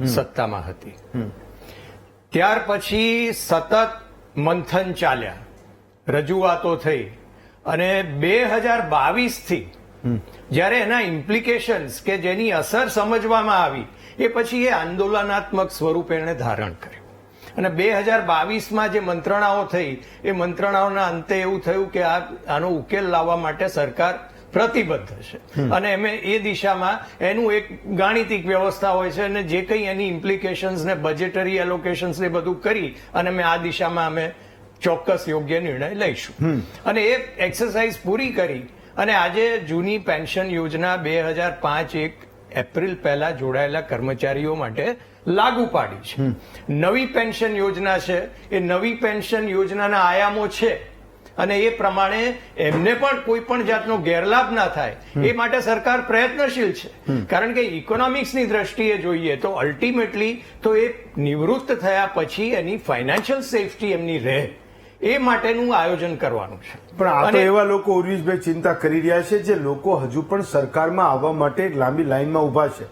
સત્તામાં હતી. ત્યાર પછી સતત મંથન ચાલ્યા, રજૂઆતો થઈ, અને 2022થી જ્યારે એના ઇમ્પ્લિકેશન્સ કે જેની અસર સમજવામાં આવી એ પછી એ આંદોલનાત્મક સ્વરૂપ એણે ધારણ કર્યું. અને 2022માં જે મંત્રણાઓ થઈ એ મંત્રણાઓના અંતે એવું થયું કે આનો ઉકેલ લાવવા માટે સરકાર પ્રતિબદ્ધ છે અને અમે એ દિશામાં એનું એક ગાણિતિક વ્યવસ્થા હોય છે અને જે કંઈ એની ઇમ્પ્લિકેશન્સ ને બજેટરી એલોકેશન્સ ને બધું કરી અને અમે આ દિશામાં અમે ચોક્કસ યોગ્ય નિર્ણય લઈશું. અને એ એક્સરસાઇઝ પૂરી કરી અને આજે જૂની પેન્શન યોજના 2005 એપ્રિલ પહેલા જોડાયેલા કર્મચારીઓ માટે લાગુ પાડી છે. નવી પેન્શન યોજના છે, એ નવી પેન્શન યોજનાના આયામો છે અને એ પ્રમાણે એમને પણ કોઈ પણ જાતનો ગેરલાભ ના થાય એ માટે સરકાર પ્રયત્નશીલ છે. કારણ કે ઇકોનોમિક્સની દ્રષ્ટિએ જોઈએ તો અલ્ટિમેટલી તો એ નિવૃત્ત થયા પછી એની ફાઇનાન્શિયલ સેફટી એમની રહે એ માટેનું આયોજન કરવાનું છે. પણ આ તો એવા લોકો ઉર્વિશભાઈ ચિંતા કરી રહ્યા છે જે લોકો હજુ પણ સરકારમાં આવવા માટે એક લાંબી લાઈનમાં ઉભા છે,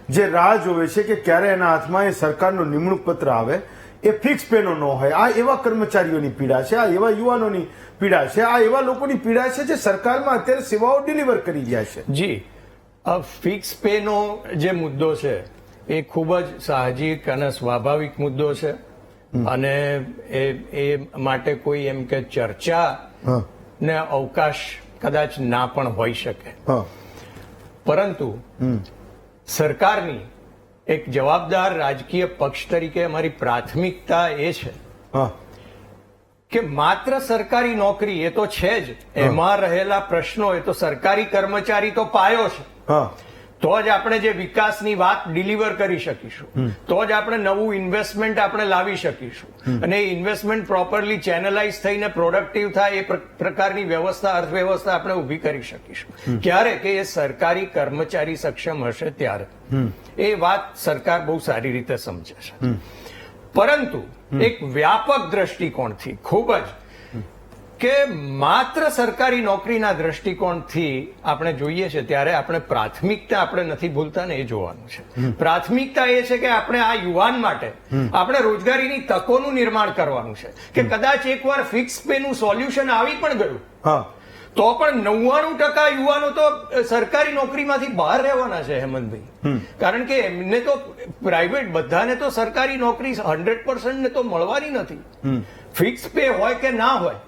જે રાહ જોવે છે કે ક્યારે એના હાથમાં એ સરકારનો નિમણૂક પત્ર આવે, એ ફિક્સ પેનો ન હોય. આ એવા કર્મચારીઓની પીડા છે, આ એવા યુવાનોની પીડા છે, આ એવા લોકોની પીડા છે જે સરકારમાં અત્યારે સેવાઓ ડિલિવર કરી રહ્યા છે. જી, ફિક્સ પેનો જે મુદ્દો છે એ ખૂબ જ સાહજિક અને સ્વાભાવિક મુદ્દો છે અને એ માટે કોઈ એમ કે ચર્ચા ને અવકાશ કદાચ ના પણ હોઈ શકે. પરંતુ સરકારની એક જવાબદાર રાજકીય પક્ષ તરીકે અમારી પ્રાથમિકતા એ છે હા કે માત્ર સરકારી નોકરી એ તો છે જ, એમાં રહેલા પ્રશ્નો, એ તો સરકારી કર્મચારી તો પાયો છે. હા તો જ આપણે જે વિકાસની વાત ડિલિવર કરી શકીશું, તો જ આપણે નવું ઇન્વેસ્ટમેન્ટ આપણે લાવી શકીશું, અને એ ઇન્વેસ્ટમેન્ટ પ્રોપરલી ચેનલાઇઝ થઈને પ્રોડક્ટિવ થાય એ પ્રકારની વ્યવસ્થા, અર્થવ્યવસ્થા આપણે ઊભી કરી શકીશું. ક્યારે કે એ સરકારી કર્મચારી સક્ષમ હશે ત્યારે. એ વાત સરકાર બહુ સારી રીતે સમજે છે. પરંતુ એક વ્યાપક દ્રષ્ટિકોણથી, ખૂબ જ કે માત્ર સરકારી નોકરીના દ્રષ્ટિકોણથી આપણે જોઈએ છે ત્યારે આપણે પ્રાથમિકતા આપણે નથી ભૂલતા ને, એ જોવાનું છે. પ્રાથમિકતા એ છે કે આપણે આ યુવાન માટે આપણે રોજગારીની તકોનું નિર્માણ કરવાનું છે. કે કદાચ એકવાર ફિક્સ પેનું સોલ્યુશન આવી પણ ગયું હા તો પણ 99% યુવાનો તો સરકારી નોકરીમાંથી બહાર રહેવાના છે હેમંતભાઈ. કારણ કે એમને તો પ્રાઇવેટ, બધાને તો સરકારી નોકરી 100% ને તો મળવાની નથી. ફિક્સ પે હોય કે ના હોય,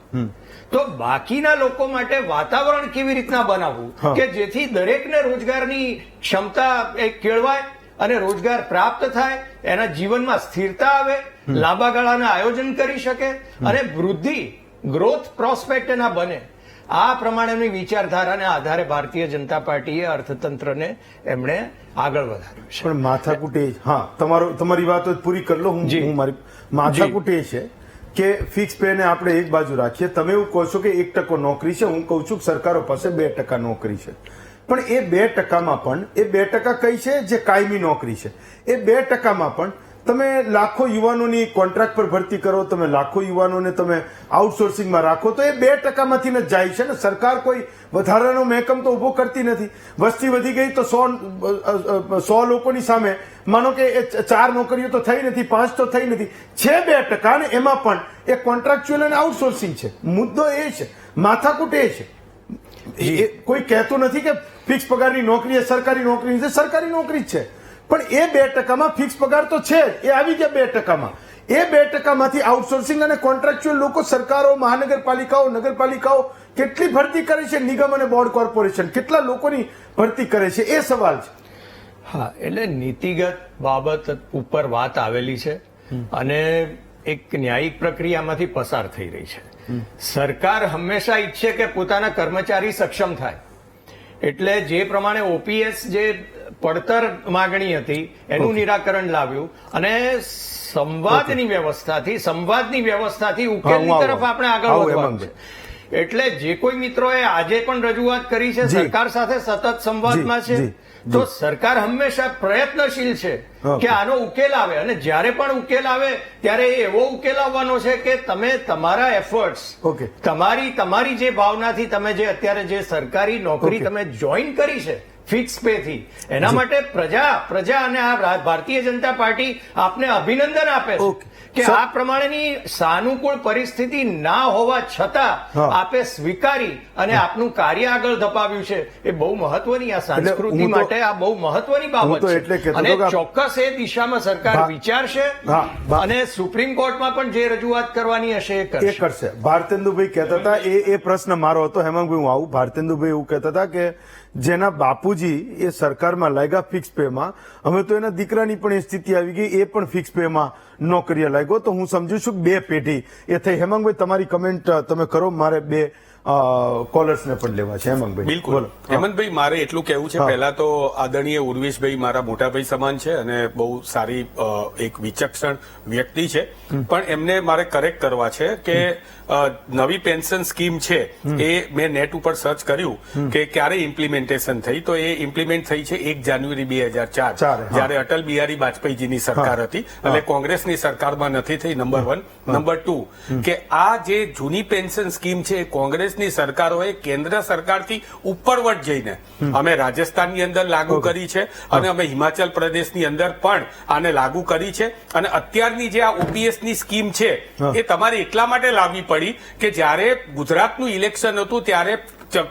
તો બાકીના લોકો માટે વાતાવરણ કેવી રીતના બનાવવું કે જેથી દરેકને રોજગારની ક્ષમતા કેળવાય અને રોજગાર પ્રાપ્ત થાય, એના જીવનમાં સ્થિરતા આવે, લાંબા ગાળાના આયોજન કરી શકે અને વૃદ્ધિ, ગ્રોથ પ્રોસ્પેક્ટ એના બને. આ પ્રમાણેની વિચારધારાના આધારે ભારતીય જનતા પાર્ટીએ અર્થતંત્રને એમણે આગળ વધાર્યું છે. પણ માથાકૂટ એ, હા તમારી વાત પૂરી કરી લો. હું મારી માથાકૂટ એ છે કે ફિક્સ પે ને આપણે એક બાજુ રાખીએ. તમે એવું કહો છો કે 1% નોકરી છે, હું કહું છું કે સરકારો પાસે 2% નોકરી છે. પણ એ 2%માં પણ એ 2% કઈ છે જે કાયમી નોકરી છે. એ 2%માં પણ તમે લાખો યુવાનોની કોન્ટ્રાક્ટ પર ભરતી કરો, તમે લાખો યુવાનોને તમે આઉટસોર્સિંગમાં રાખો, તો એ 2%માંથી જ જાય છે ને. સરકાર કોઈ વધારાનો મહેકમ તો ઉભો કરતી નથી. વસ્તી વધી ગઈ તો 100 લોકોની સામે માનો કે એ 4 નોકરીઓ તો થઈ નથી, 5 તો થઈ નથી, છે 2%, ને એમાં પણ એ કોન્ટ્રાક્ચ્યુઅલ અને આઉટસોર્સિંગ છે. મુદ્દો એ છે, માથાકૂટ એ છે. કોઈ કહેતું નથી કે ફિક્સ પગારની નોકરી એ સરકારી નોકરી છે, સરકારી નોકરી જ છે. પણ એ 2%માં ફિક્સ પગાર તો છે, એ આવી ગયા 2%માં. એ 2%માંથી આઉટસોર્સિંગ અને કોન્ટ્રાક્ચ્યુઅલ લોકો, સરકારો, મહાનગરપાલિકાઓ, નગરપાલિકાઓ કેટલી ભરતી કરે છે, નિગમ અને બોર્ડ કોર્પોરેશન કેટલા લોકોની ભરતી કરે છે, એ સવાલ છે. હા, એટલે નીતિગત બાબત ઉપર વાત આવેલી છે અને એક ન્યાયિક પ્રક્રિયામાંથી પસાર થઈ રહી છે. સરકાર હંમેશા ઈચ્છે કે પોતાના કર્મચારી સક્ષમ થાય, એટલે જે પ્રમાણે ઓપીએસ જે પડતર માગણી હતી એનું નિરાકરણ લાવ્યું અને સંવાદની વ્યવસ્થાથી ઉકેલની તરફ આપણે આગળ વધવાનું છે. એટલે જે કોઈ મિત્રોએ આજે પણ રજૂઆત કરી છે, સરકાર સાથે સતત સંવાદમાં છે, તો સરકાર હંમેશા પ્રયત્નશીલ છે કે આનો ઉકેલ આવે. અને જ્યારે પણ ઉકેલ આવે ત્યારે એવો ઉકેલ આવવાનો છે કે તમે તમારા એફર્ટ્સ, તમારી જે ભાવનાથી તમે જે અત્યારે જે સરકારી નોકરી તમે જોઈન કરી છે ફિક્સ પે થી, એના માટે પ્રજા અને આ ભારતીય જનતા પાર્ટી આપને અભિનંદન આપે છે કે આ પ્રમાણેની સાનુકૂળ પરિસ્થિતિ ના હોવા છતાં આપે સ્વીકારી અને આપનું કાર્ય આગળ ધપાવ્યું છે. એ બહુ મહત્વની, આ સંસ્કૃતિ માટે આ બહુ મહત્વની બાબત છે અને ચોક્કસ એ દિશામાં સરકાર વિચારશે અને સુપ્રીમ કોર્ટમાં પણ જે રજૂઆત કરવાની હશે એ કરશે. ભારતેન્દુભાઈ કહેતા હતા, એ પ્રશ્ન મારો હતો. હેમાંગભાઈ હું આવું. ભારતેન્દુભાઈ એવું કહેતા હતા કે જેના બાપુજી એ સરકારમાં લાગ્યા ફિક્સ પેમાં, હવે તો એના દીકરાની પણ એ સ્થિતિ આવી ગઈ, એ પણ ફિક્સ પેમાં નોકરીએ લાગ્યો. તો હું સમજુ છું કે 2 પેઢી એ થઈ. હેમાંગભાઈ તમારી કમેન્ટ તમે કરો, મારે 2 કોલર્સને પણ લેવા છે. હેમાંગભાઈ બિલકુલ. હેમંતભાઈ, મારે એટલું કહેવું છે, પહેલા તો આદરણીય ઉર્વેશભાઈ મારા મોટાભાઈ સમાન છે અને બહુ સારી એક વિચક્ષણ વ્યક્તિ છે, પણ એમને મારે કરેક્ટ કરવા છે કે નવી પેન્શન સ્કીમ છે એ મેં નેટ ઉપર સર્ચ કર્યું કે ક્યારે ઇમ્પ્લિમેન્ટેશન થઈ, તો એ ઇમ્પ્લિમેન્ટ થઈ છે 1 જાન્યુઆરી 2004, જયારે અટલ બિહારી વાજપેયીજીની સરકાર હતી અને કોંગ્રેસની સરકારમાં નથી થઈ. નંબર 1. નંબર 2 કે આ જે જૂની પેન્શન સ્કીમ છે એ કોંગ્રેસની સરકારોએ કેન્દ્ર સરકારથી ઉપરવટ જઈને અમે રાજસ્થાનની અંદર લાગુ કરી છે અને અમે હિમાચલ પ્રદેશની અંદર પણ આને લાગુ કરી છે. અને અત્યારની જે આ ઓપીએસની સ્કીમ છે એ તમારે એટલા માટે લાવવી પડી કે જ્યારે ગુજરાતનું ઇલેક્શન હતું ત્યારે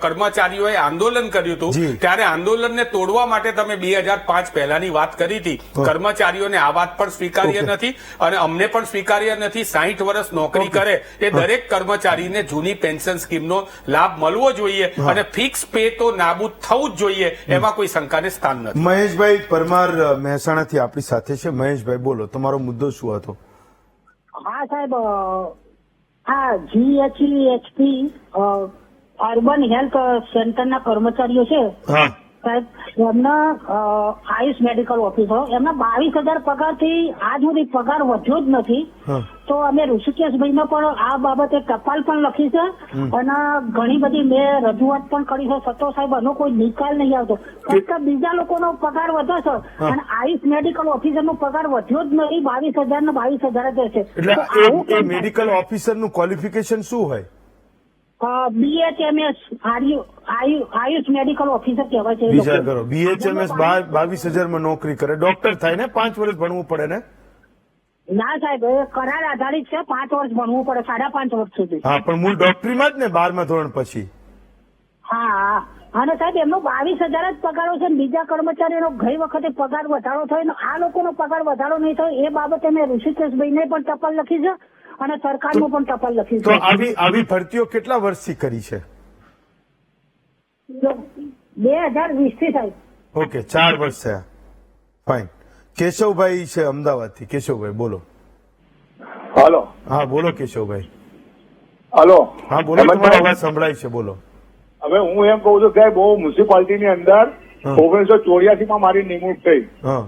કર્મચારીઓએ આંદોલન કર્યું જી. હતું ત્યારે આંદોલનને તોડવા માટે તમે 2005 પહેલાની વાત કરી હતી. કર્મચારીઓને આ વાત પણ સ્વીકાર્ય ઓકે. નથી અને અમને પણ સ્વીકાર્ય નથી. 60 વર્ષ નોકરી કરે એ દરેક કર્મચારીને જૂની પેન્શન સ્કીમનો લાભ મળવો જોઈએ અને ફિક્સ પે તો નાબૂદ થવું જ જોઈએ, એમાં કોઈ શંકાને સ્થાન નથી. મહેશભાઈ પરમાર મહેસાણાથી આપણી સાથે છે. મહેશભાઈ બોલો, તમારો મુદ્દો શું હતો? હા સાહેબ, આ GHEHP અર્બન હેલ્થ સેન્ટરના કર્મચારીઓ છે હા સાહેબ, એમના આયુષ મેડિકલ ઓફિસર એમના 22,000 પગારથી આજ સુધી પગાર વધ્યો જ નથી. હા. તો અમે ઋષિકેશભાઈને પણ આ બાબતે ટપાલ પણ લખી છે અને ઘણી બધી મેં રજૂઆત પણ કરી છે, છતાં સાહેબ એનો કોઈ નિકાલ નહીં આવતો. ફક્ત બીજા લોકોનો પગાર વધે છે અને આયુષ મેડિકલ ઓફિસરનો પગાર વધ્યો જ નહીં. 22,000 ને 22,000 જ છે. એટલે તો આવું એ કેમ મેડિકલ ઓફિસરનું ક્વોલિફિકેશન શું હોય? BHMS આયુષ મેડિકલ ઓફિસર કહેવાય છે એ વિચાર લોકો. કરો, BHMS 22,000 માં નોકરી કરે, ડોક્ટર થાય ને 5 વર્ષ ભણવું પડે ને? ના સાહેબ, એ કરાર આધારિત છે. 5 વર્ષ ભણવું પડે, 5.5 વર્ષ સુધી. હા, પણ મૂળ ડોક્ટરીમાં જ ને 12મા ધોરણ પછી. હા, અને સાહેબ એમનો 22,000 જ પગારો છે ને બીજા કર્મચારીઓનો ગઈ વખતે પગાર વધારો થયો ને આ લોકોનો પગાર વધારો નહીં થયો. એ બાબતે મેં ઋષિકેશભાઈને પણ ટપાલ લખી છે અને સરકારનું પણ ટપાલ લખી તો છે. આવી ભરતીઓ કેટલા વર્ષથી કરી છે? 2020 થી સાહેબ. ઓકે, 4 વર્ષ થયા. ફાઇન. કેશવભાઈ છે અમદાવાદથી. કેશવભાઈ બોલો. હાલો. હા બોલો કેશવભાઈ. હાલો. હા બોલો, તમારો અવાજ સંભળાય છે, બોલો. હવે હું એમ કઉ છું કે બહુ મ્યુનિસિપાલિટીની અંદર 1984 માં મારી નિમણૂક થઈ. હા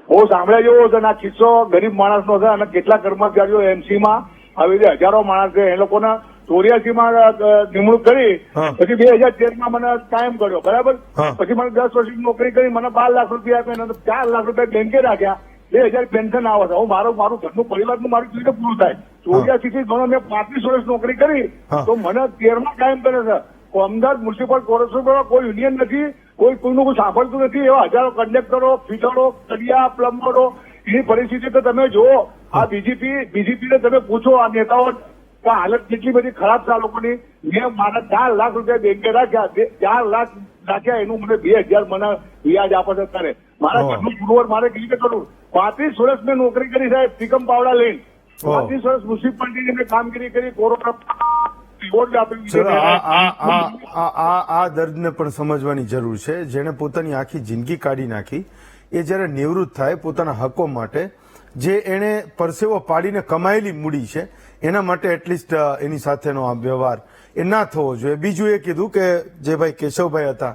બહુ સાંભળ્યા જેવો છે. આ કિસ્સો ગરીબ માણસનો છે અને કેટલા કર્મચારીઓ MC માં આવી રીતે હજારો માણસ છે. એ લોકોને 84 માં નિમણૂક કરી, હા. પછી 2013 માં મને કાયમ કર્યો, બરાબર. હા. પછી મને 10 વર્ષની નોકરી કરી, મને 12 લાખ રૂપિયા આપ્યા અને 4 લાખ રૂપિયા બેંકે રાખ્યા. 2,000 પેન્શન આવે છે. હું મારું ઘરનું પરિવારનું મારું કેવી રીતે પૂરું થાય? 84 થી ઘણો મેં 35 વર્ષ નોકરી કરી, હા. તો મને 13 માં કાયમ કરે છે. અમદાવાદ મ્યુનિસિપલ કોર્પોરેશનમાં કોઈ યુનિયન નથી, કોઈનું કોઈ સાંભળતું નથી. એવા હજારો કંડક્ટરો, ફિટરો, કડિયા, પ્લમ્બરો, એની પરિસ્થિતિ તો તમે જુઓ. આ બીજેપી ને તમે પૂછો, આ નેતાઓ કે હાલત કેટલી બધી ખરાબ છે આ લોકોની. મેં મારા 4 લાખ રૂપિયા બેંકે રાખ્યા, 4 લાખ રાખ્યા, એનું મને 2,000 મને વ્યાજ આપે છે ત્યારે. મારા ઘરનું પુરવઠ મારે કેવી રીતે કરવું? 35 વર્ષ મેં નોકરી કરી સાહેબ, ટીકમ પાવડા લઈને. 35 વર્ષ મ્યુનિસિપાલિટીની મેં કામગીરી કરી. કોરોના ચલો, આ દર્દને પણ સમજવાની જરૂર છે. જેને પોતાની આખી જિંદગી કાઢી નાખી, એ જયારે નિવૃત્ત થાય પોતાના હકો માટે, જે એને પરસેવો પાડીને કમાયેલી મૂડી છે, એના માટે એટલીસ્ટ એની સાથેનો આ વ્યવહાર એ ના થવો જોઈએ. બીજું એ કીધું કે જે ભાઈ કેશવભાઈ હતા,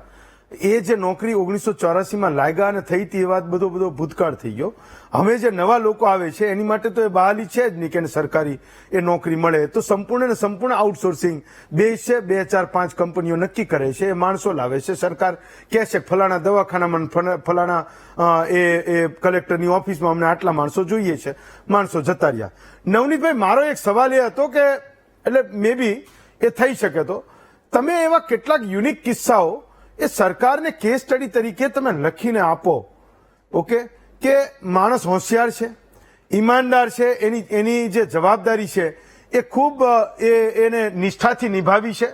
એ જે નોકરી 1984 માં લાગ્યા અને થઈ હતી, એ વાત બધો ભૂતકાળ થઈ ગયો. હવે જે નવા લોકો આવે છે એની માટે તો એ બહાલી છે જ નહીં કે એને સરકારી એ નોકરી મળે. તો સંપૂર્ણ ને સંપૂર્ણ આઉટસોર્સિંગ બેઝ છે. 2, 4, 5 કંપનીઓ નક્કી કરે છે, એ માણસો લાવે છે. સરકાર કહે છે ફલાણા દવાખાનામાં, ફલાણા એ કલેક્ટરની ઓફિસમાં અમને આટલા માણસો જોઈએ છે, માણસો જતા રહ્યા. નવનીતભાઈ, મારો એક સવાલ એ હતો કે એટલે મે બી એ થઈ શકે, તો તમે એવા કેટલાક યુનિક કિસ્સાઓ એ સરકારને કેસ સ્ટડી તરીકે તમે લખીને આપો, ઓકે, કે માણસ હોશિયાર છે, ઈમાનદાર છે, એની જે જવાબદારી છે એ ખૂબ એને નિષ્ઠાથી નિભાવી છે,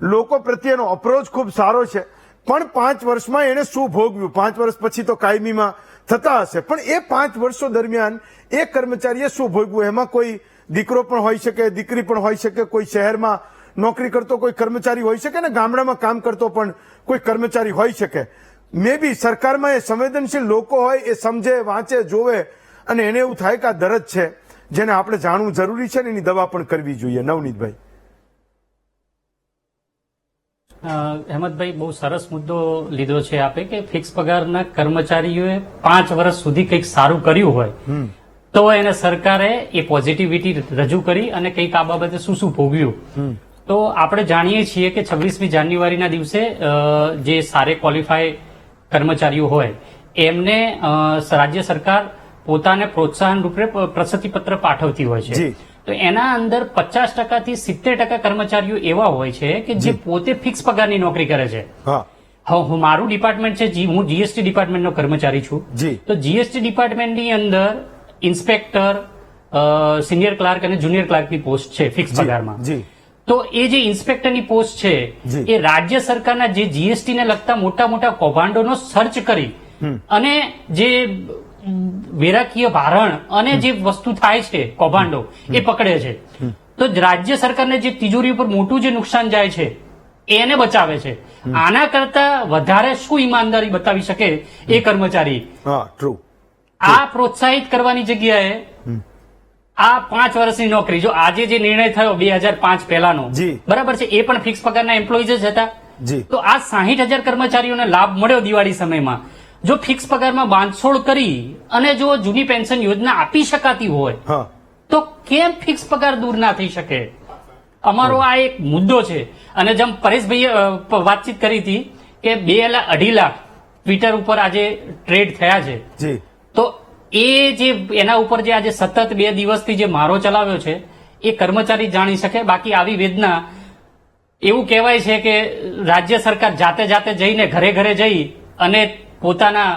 લોકો પ્રત્યેનો અપ્રોચ ખૂબ સારો છે, પણ 5 વર્ષમાં એને શું ભોગવ્યું, 5 વર્ષ પછી તો કાયમીમાં થતા હશે, પણ એ 5 વર્ષો દરમિયાન એ કર્મચારીએ શું ભોગવ્યું? એમાં કોઈ દીકરો પણ હોઈ શકે, દીકરી પણ હોઈ શકે, કોઈ શહેરમાં નોકરી કરતો કોઈ કર્મચારી હોઈ શકે ને ગામડામાં કામ કરતો પણ કોઈ કર્મચારી હોઈ શકે. મે બી સરકારમાં એ સંવેદનશીલ લોકો હોય, એ સમજે, વાંચે, જોવે અને એને એવું થાય કે આ દર્દ છે જેને આપણે જાણવું જરૂરી છે ને એની દવા પણ કરવી જોઈએ. નવનીતભાઈ. હેમંતભાઈ, બહુ સરસ મુદ્દો લીધો છે આપે કે ફિક્સ પગારના કર્મચારીઓએ 5 વર્ષ સુધી કંઈક સારું કર્યું હોય તો એને સરકારે એ પોઝિટિવિટી રજૂ કરી અને કંઈક આ બાબતે શું ભોગવ્યું. તો આપણે જાણીએ છીએ કે 26મી જાન્યુઆરીના દિવસે જે સારે ક્વોલિફાય કર્મચારીઓ હોય એમને રાજ્ય સરકાર પોતાને પ્રોત્સાહન રૂપે પ્રશસ્તિપત્ર પાઠવતી હોય છે. તો એના અંદર 50% થી 70% કર્મચારીઓ એવા હોય છે કે જે પોતે ફિક્સ પગારની નોકરી કરે છે. હું મારું ડિપાર્ટમેન્ટ છે, હું GST ડિપાર્ટમેન્ટનો કર્મચારી છું. તો GST ડિપાર્ટમેન્ટની અંદર ઇન્સ્પેક્ટર, સિનિયર ક્લાર્ક અને જુનિયર ક્લાર્કની પોસ્ટ છે ફિક્સ પગારમાં. તો એ જે ઇન્સ્પેક્ટરની પોસ્ટ છે જી. એ રાજ્ય સરકારના જે જીએસટી ને લગતા મોટા મોટા કૌભાંડોનો સર્ચ કરી અને જે વેરાકીય ભારણ અને જે વસ્તુ થાય છે કૌભાંડો એ પકડે છે. તો રાજ્ય સરકારને જે તિજોરી ઉપર મોટું જે નુકસાન જાય છે એને બચાવે છે. આના કરતા વધારે શું ઈમાનદારી બતાવી શકે એ કર્મચારી? હા, ટ્રુ. આ પ્રોત્સાહિત કરવાની જગ્યાએ આ 5 વર્ષની નોકરી, જો આજે જે નિર્ણય થયો 2005 પહેલાનો, જી. બરાબર છે, એ પણ ફિક્સ પગારના એમ્પ્લોઈઝ જ હતા. જી. તો આ 60,000 કર્મચારીઓને લાભ મળ્યો દિવાળી સમયમાં. જો ફિક્સ પગારમાં બાંધછોડ કરી અને જો જૂની પેન્શન યોજના આપી શકાતી હોય હા, તો કેમ ફિક્સ પગાર દૂર ના થઈ શકે? અમારો આ એક મુદ્દો છે. અને જેમ પરેશભાઈએ વાતચીત કરી હતી કે 2.5 લાખ ટ્વિટર ઉપર આજે ટ્રેડ થયા છે, જી. તો એ જે એના ઉપર જે આજે સતત 2 દિવસથી જે મારો ચલાવ્યો છે એ કર્મચારી જાણી શકે. બાકી આવી વેદના, એવું કહેવાય છે કે રાજ્ય સરકાર જાતે જઈને ઘરે ઘરે જઈ અને પોતાના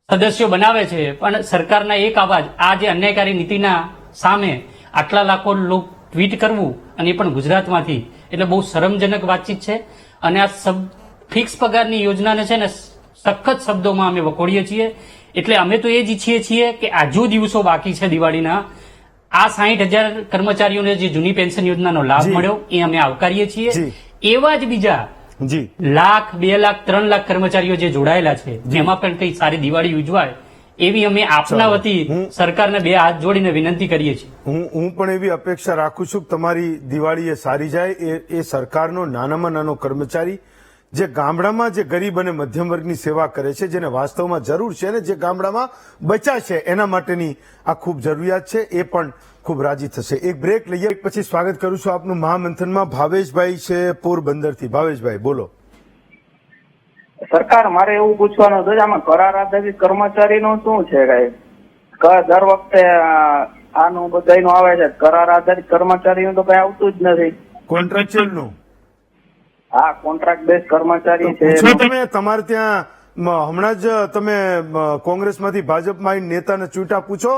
સદસ્યો બનાવે છે, પણ સરકારના એક અવાજ આ જે અન્યાયકારી નીતિના સામે આટલા લાખો લોકો ટ્વીટ કરવું, અને એ પણ ગુજરાતમાંથી, એટલે બહુ શરમજનક વાતચીત છે. અને આ ફિક્સ પગારની યોજનાને છે ને સખત શબ્દોમાં અમે વખોડીએ છીએ. એટલે અમે તો એ જ ઈચ્છીએ છીએ કે આજુ દિવસો બાકી છે દિવાળીના, આ 60,000 કર્મચારીઓને જે જૂની પેન્શન યોજનાનો લાભ જી. મળ્યો એ અમે આવકારીએ છીએ. જી. એવા જ બીજા જી. 1 લાખ, 2 લાખ, 3 લાખ કર્મચારીઓ જે જોડાયેલા છે એમાં પણ કઈ સારી દિવાળી ઉજવાય એવી અમે આપના વતી સરકારને 2 હાથ જોડીને વિનંતી કરીએ છીએ. હું પણ એવી અપેક્ષા રાખું છું કે તમારી દિવાળી એ સારી જાય. એ સરકારનો નાનામાં નાનો કર્મચારી જે ગામડામાં જે ગરીબ અને મધ્યમ વર્ગની સેવા કરે છે, જેને વાસ્તવમાં જરૂર છે અને જે ગામડામાં બચ્યા છે, એના માટેની આ ખૂબ જરૂરિયાત છે, એ પણ ખૂબ રાજી થશે. એક બ્રેક લઈએ, પછી સ્વાગત કરું છું આપનું મહામંથનમાં. ભાવેશભાઈ છે પોરબંદરથી. ભાવેશભાઈ, બોલો. સરકાર, મારે એવું પૂછવાનું હતું, આમાં કરાર આધારિત કર્મચારીનું શું છે? કઈ દર વખતે આનું બધાનું આવે છે, કરાર આધારિત કર્મચારીનું તો કઈ આવતું જ નથી. કોન્ટ્રાક્ચ્યુઅલ નું? હા, કોન્ટ્રાક્ટ બેઝ કર્મચારી છે. પૂછો તમે, તમારે ત્યાં હમણાં જ તમે કોંગ્રેસમાંથી ભાજપમાં આવીને નેતાને ચૂંટા પૂછો.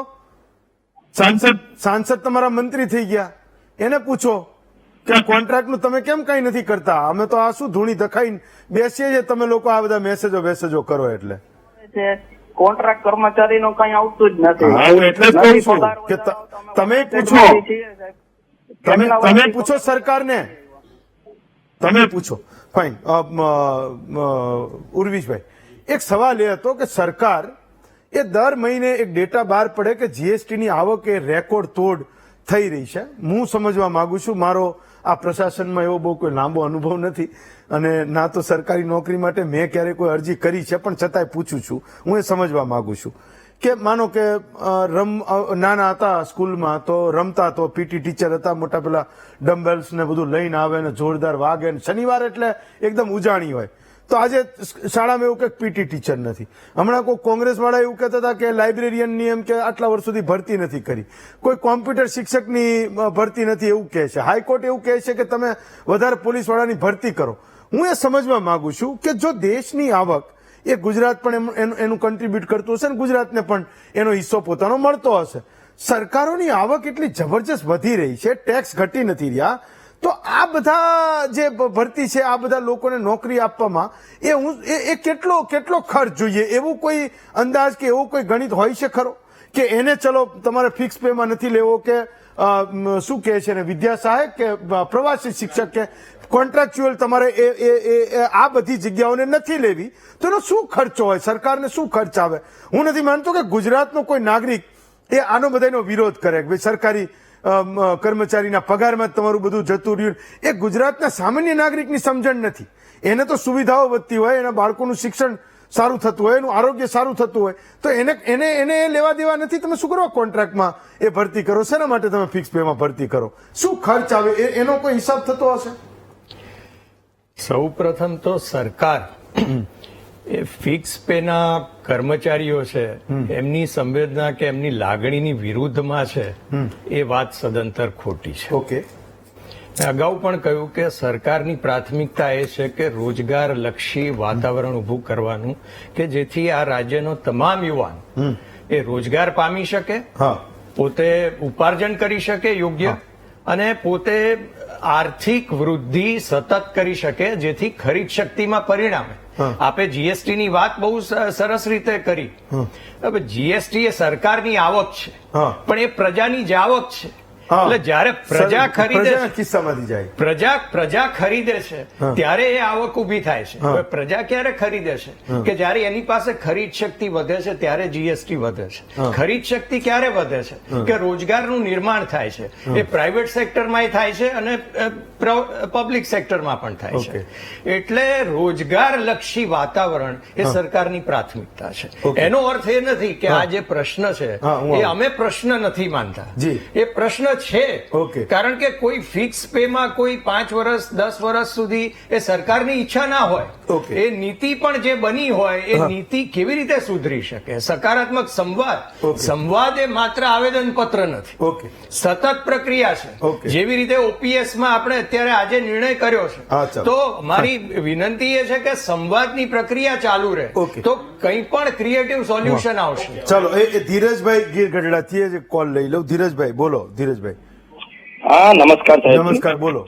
સાંસદ તમારા મંત્રી થઈ ગયા, એને પૂછો કે કોન્ટ્રાક્ટનું તમે કેમ કઈ નથી કરતા. અમે તો આ શું ધૂણી દખાઈને બેસીએ છીએ, તમે લોકો આ બધા મેસેજો કરો એટલે. કોન્ટ્રાક્ટ કર્મચારીનું કઈ આવતું જ નથી. એટલે જ કહું છું કે તમે પૂછો, તમે પૂછો સરકારને, તમે પૂછો. ફાઇન. ઉર્વિશભાઈ, એક સવાલ એ હતો કે સરકાર એ દર મહિને એક ડેટા બહાર પડે કે જીએસટીની આવક એ રેકોર્ડ તોડ થઈ રહી છે. હું સમજવા માંગુ છું, મારો આ પ્રશાસનમાં એવો બહુ કોઈ લાંબો અનુભવ નથી અને ના તો સરકારી નોકરી માટે મેં ક્યારેય કોઈ અરજી કરી છે, પણ છતાંય પૂછું છું. હું એ સમજવા માંગુ છું કે માનો કે નાના હતા સ્કૂલમાં તો રમતા, તો પીટી ટીચર હતા, મોટા પેલા ડમ્બેલ્સ ને બધું લઈને આવે ને જોરદાર વાગે ને શનિવાર એટલે એકદમ ઉજાણી હોય. તો આજે શાળામાં એવું કે પીટી ટીચર નથી. હમણાં કોઈ કોંગ્રેસ વાળા એવું કહેતા હતા કે લાઇબ્રેરિયનની એમ કે આટલા વર્ષોથી ભરતી નથી કરી, કોઈ કોમ્પ્યુટર શિક્ષકની ભરતી નથી એવું કહે છે, હાઈકોર્ટ એવું કહે છે કે તમે વધારે પોલીસ વાળાની ભરતી કરો. હું એ સમજવા માંગુ છું કે જો દેશની આવક એ ગુજરાત પણ એનું કન્ટ્રીબ્યુટ કરતું હશે ને ગુજરાતને પણ એનો હિસ્સો પોતાનો મળતો હશે. સરકારોની આવક એટલી જબરજસ્ત વધી રહી છે, ટેક્સ ઘટી નથી રહ્યા, તો આ બધા જે ભરતી છે, આ બધા લોકોને નોકરી આપવામાં એ કેટલો ખર્ચ જોઈએ? એવું કોઈ અંદાજ કે એવું કોઈ ગણિત હોય છે ખરો કે એને ચલો તમારે ફિક્સ પેમાં નથી લેવો કે શું કહે છે ને, વિદ્યા સહાયક કે પ્રવાસી શિક્ષક કે કોન્ટ્રાક્ચ્યુઅલ તમારે આ બધી જગ્યાઓને નથી લેવી, તો એનો શું ખર્ચો હોય? સરકારને શું ખર્ચ આવે? હું નથી માનતો કે ગુજરાતનો કોઈ નાગરિક એ આનો બધાનો વિરોધ કરે કે ભાઈ સરકારી કર્મચારીના પગારમાં જ તમારું બધું જતું રહ્યું. એ ગુજરાતના સામાન્ય નાગરિકની સમજણ નથી. એને તો સુવિધાઓ વધતી હોય, એના બાળકોનું શિક્ષણ સારું થતું હોય, એનું આરોગ્ય સારું થતું હોય, તો એને લેવા દેવા નથી. તમે શું કરો કોન્ટ્રાક્ટમાં એ ભરતી કરો? શેના માટે તમે ફિક્સ પેમાં ભરતી કરો? શું ખર્ચ આવે એનો કોઈ હિસાબ થતો હશે? સૌ પ્રથમ તો સરકાર એ ફિક્સ પેના કર્મચારીઓ છે એમની સંવેદના કે એમની લાગણીની વિરુદ્ધમાં છે, એ વાત સદંતર ખોટી છે. ઓકે. અગાઉ પણ કહ્યું કે સરકારની પ્રાથમિકતા એ છે કે રોજગારલક્ષી વાતાવરણ ઉભું કરવાનું કે જેથી આ રાજ્યનો તમામ યુવાન એ રોજગાર પામી શકે, પોતે ઉપાર્જન કરી શકે યોગ્ય, અને પોતે આર્થિક વૃદ્ધિ સતત કરી શકે, જેથી ખરીદ શક્તિમાં પરિણામે. આપે જીએસટી ની વાત બહુ સરસ રીતે કરી. હવે જીએસટી એ સરકારની આવક છે, પણ એ પ્રજાની જ આવક છે. એટલે જયારે પ્રજા ખરીદે છે, કિસ્સામાંથી જાય પ્રજા ખરીદે છે ત્યારે એ આવક ઉભી થાય છે. હવે પ્રજા ક્યારે ખરીદે છે કે જયારે એની પાસે ખરીદ શક્તિ વધે છે ત્યારે જીએસટી વધે છે. ખરીદ શક્તિ ક્યારે વધે છે કે રોજગારનું નિર્માણ થાય છે. એ પ્રાઇવેટ સેક્ટરમાં થાય છે અને પબ્લિક સેક્ટરમાં પણ થાય છે. એટલે રોજગારલક્ષી વાતાવરણ એ સરકારની પ્રાથમિકતા છે. એનો અર્થ એ નથી કે આ જે પ્રશ્ન છે એ અમે પ્રશ્ન નથી માનતા. એ પ્રશ્ન છે, કારણ કે કોઈ ફિક્સ પેમાં કોઈ 5 વર્ષ 10 વર્ષ સુધી એ સરકારની ઈચ્છા ના હોય. એ નીતિ પણ જે બની હોય એ નીતિ કેવી રીતે સુધરી શકે? સકારાત્મક સંવાદ એ માત્ર આવેદન પત્ર નથી, સતત પ્રક્રિયા છે. જેવી રીતે ઓપીએસ માં આપણે અત્યારે આજે નિર્ણય કર્યો છે, તો મારી વિનંતી એ છે કે સંવાદની પ્રક્રિયા ચાલુ રહે તો કંઈ પણ ક્રિએટિવ સોલ્યુશન આવશે. ચાલો, એ ધીરજભાઈ ગીર ગઢડાથી જ કોલ લઈ લઉં. ધીરજભાઈ બોલો. ધીરજભાઈ. હા, નમસ્કાર સાહેબ. નમસ્કાર, બોલો.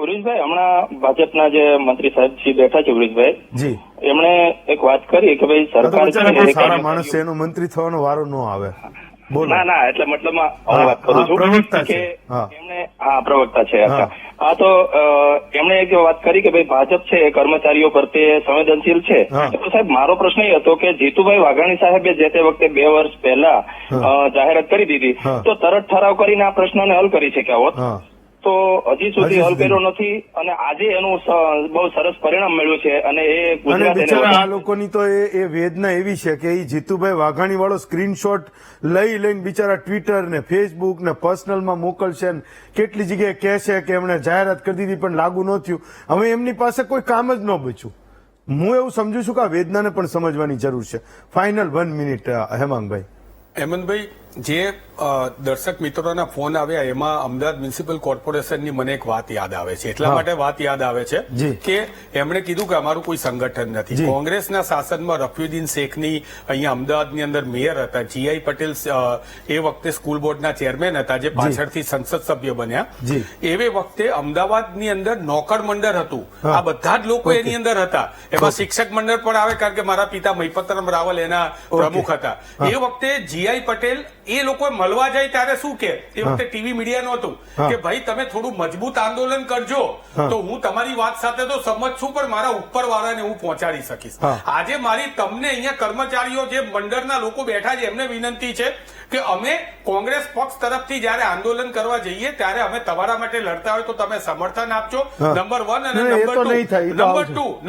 ઉરેશભાઈ, હમણાં ભાજપના જે મંત્રી સાહેબ શ્રી બેઠા છે ઉરેશભાઈ, જી, એમણે એક વાત કરી કે ભાઈ સરકાર સારા માણસ છે, એનો મંત્રી થવાનો વારો ન આવે. ના, એટલે મતલબમાં હું વાત કરું છું પ્રવક્તા છે. એમણે પ્રવક્તા છે. હા, તો એમણે એક વાત કરી કે ભાઈ ભાજપ છે એ કર્મચારીઓ પ્રત્યે સંવેદનશીલ છે. તો સાહેબ, મારો પ્રશ્ન એ હતો કે જીતુભાઈ વાઘાણી સાહેબે જે તે વખતે 2 વર્ષ પહેલા જાહેરાત કરી દીધી, તો તરત ઠરાવ કરીને આ પ્રશ્નને હલ કરી શક્યા હોત. તો હજી સુધી હલ કર્યો નથી અને આજે એનું બહુ સરસ પરિણામ મળ્યું છે. અને એ ગુજરાત, આ લોકોની તો એ વેદના એવી છે કે એ જીતુભાઈ વાઘાણી વાળો સ્ક્રીનશોટ લઈને બિચારા ટ્વિટર ને ફેસબુક ને પર્સનલમાં મોકલશે, કેટલી જગ્યાએ કહે છે કે એમણે જાહેરાત કરી દીધી પણ લાગુ ન થયું. હવે એમની પાસે કોઈ કામ જ ન બચ્યું. હું એવું સમજુ છું કે આ વેદનાને પણ સમજવાની જરૂર છે. Final 1 minute Hemangbhai. હેમંતભાઈ, જે દર્શક મિત્રોના ફોન આવ્યા એમાં અમદાવાદ મ્યુનિસિપલ કોર્પોરેશનની મને એક વાત યાદ આવે છે. એટલા માટે વાત યાદ આવે છે કે એમણે કીધું કે અમારું કોઈ સંગઠન નથી. કોંગ્રેસના શાસનમાં રફીઉદ્દીન શેખની અહીંયા અમદાવાદની અંદર મેયર હતા. જીઆઈ પટેલ એ વખતે સ્કૂલ બોર્ડના ચેરમેન હતા, જે પાછળથી સંસદ સભ્ય બન્યા. એવે વખતે અમદાવાદની અંદર નોકર મંડળ હતું. આ બધા જ લોકો એની અંદર હતા. એમાં શિક્ષક મંડળ પણ આવે, કારણ કે મારા પિતા મહિપતરામ રાવલ એના પ્રમુખ હતા. એ વખતે જીઆઈ પટેલ એ લોકો મળવા જાય ત્યારે શું કે એ વખતે ટીવી મીડિયા નહોતું કે ભાઈ તમે થોડું મજબૂત આંદોલન કરજો તો હું તમારી વાત સાથે તો સમજ છું, પણ મારા ઉપરવાળાને હું પહોંચાડી શકીશ. આજે મારી તમને અહીંયા કર્મચારીઓ જે મંડળના લોકો બેઠા છે એમને વિનંતી છે કે અમે કોંગ્રેસ પક્ષ તરફથી જયારે આંદોલન કરવા જઈએ ત્યારે અમે તમારા માટે લડતા હોય તો તમે સમર્થન આપજો. નંબર 1 અને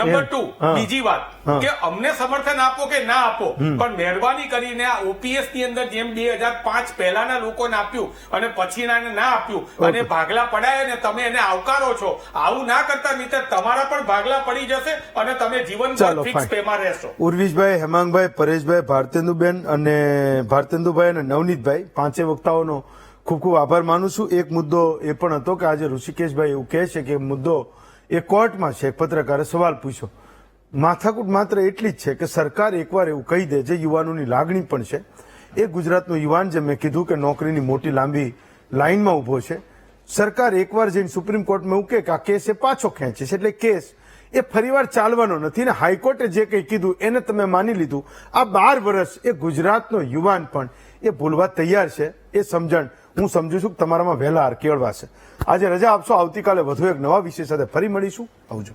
નંબર 2 બીજી વાત કે અમને સમર્થન આપો કે ના આપો, પણ મહેરબાની કરીને આ ઓપીએસ ની અંદર જેમ 2005 પહેલાના લોકોને આપ્યું અને પછીના ના આપ્યું અને ભાગલા પડાય અને તમે એને આવકારો છો, આવું ના કરતા, નહીં તમારા પણ ભાગલા પડી જશે અને તમે જીવનભર ફિક્સ પેમાં રહેશો. ઉર્વિશભાઈ, હેમાંગભાઈ, પરેશભાઈ, ભારતેન્દુબેન અને નવનીતભાઈ, 5 વક્તાઓનો ખૂબ ખૂબ આભાર માનું છું. એક મુદ્દો એ પણ હતો કે આજે ઋષિકેશભાઈ એવું કહે છે કે મુદ્દો એ કોર્ટમાં છે. પત્રકારે સવાલ પૂછ્યો. માથાકૂટ માત્ર એટલી જ છે કે સરકાર એકવાર એવું કહી દે, જે યુવાનોની લાગણી પણ છે. એ ગુજરાતનો યુવાન, જે મેં કીધું કે નોકરીની મોટી લાંબી લાઈનમાં ઉભો છે, સરકાર એકવાર જઈને સુપ્રીમ કોર્ટમાં એવું કહે કે આ કેસ એ પાછો ખેંચે છે, એટલે કેસ એ ફરીવાર ચાલવાનો નથી. ને હાઈકોર્ટે જે કંઈ કીધું એને તમે માની લીધું. આ 12 વર્ષ એ ગુજરાતનો યુવાન પણ એ ભૂલવા તૈયાર છે. એ સમજણ હું સમજુ છું કે તમારામાં વહેલા કેળવાશે. આજે રજા આપશો. આવતીકાલે વધુ એક નવા વિષય સાથે ફરી મળીશું. આવજો.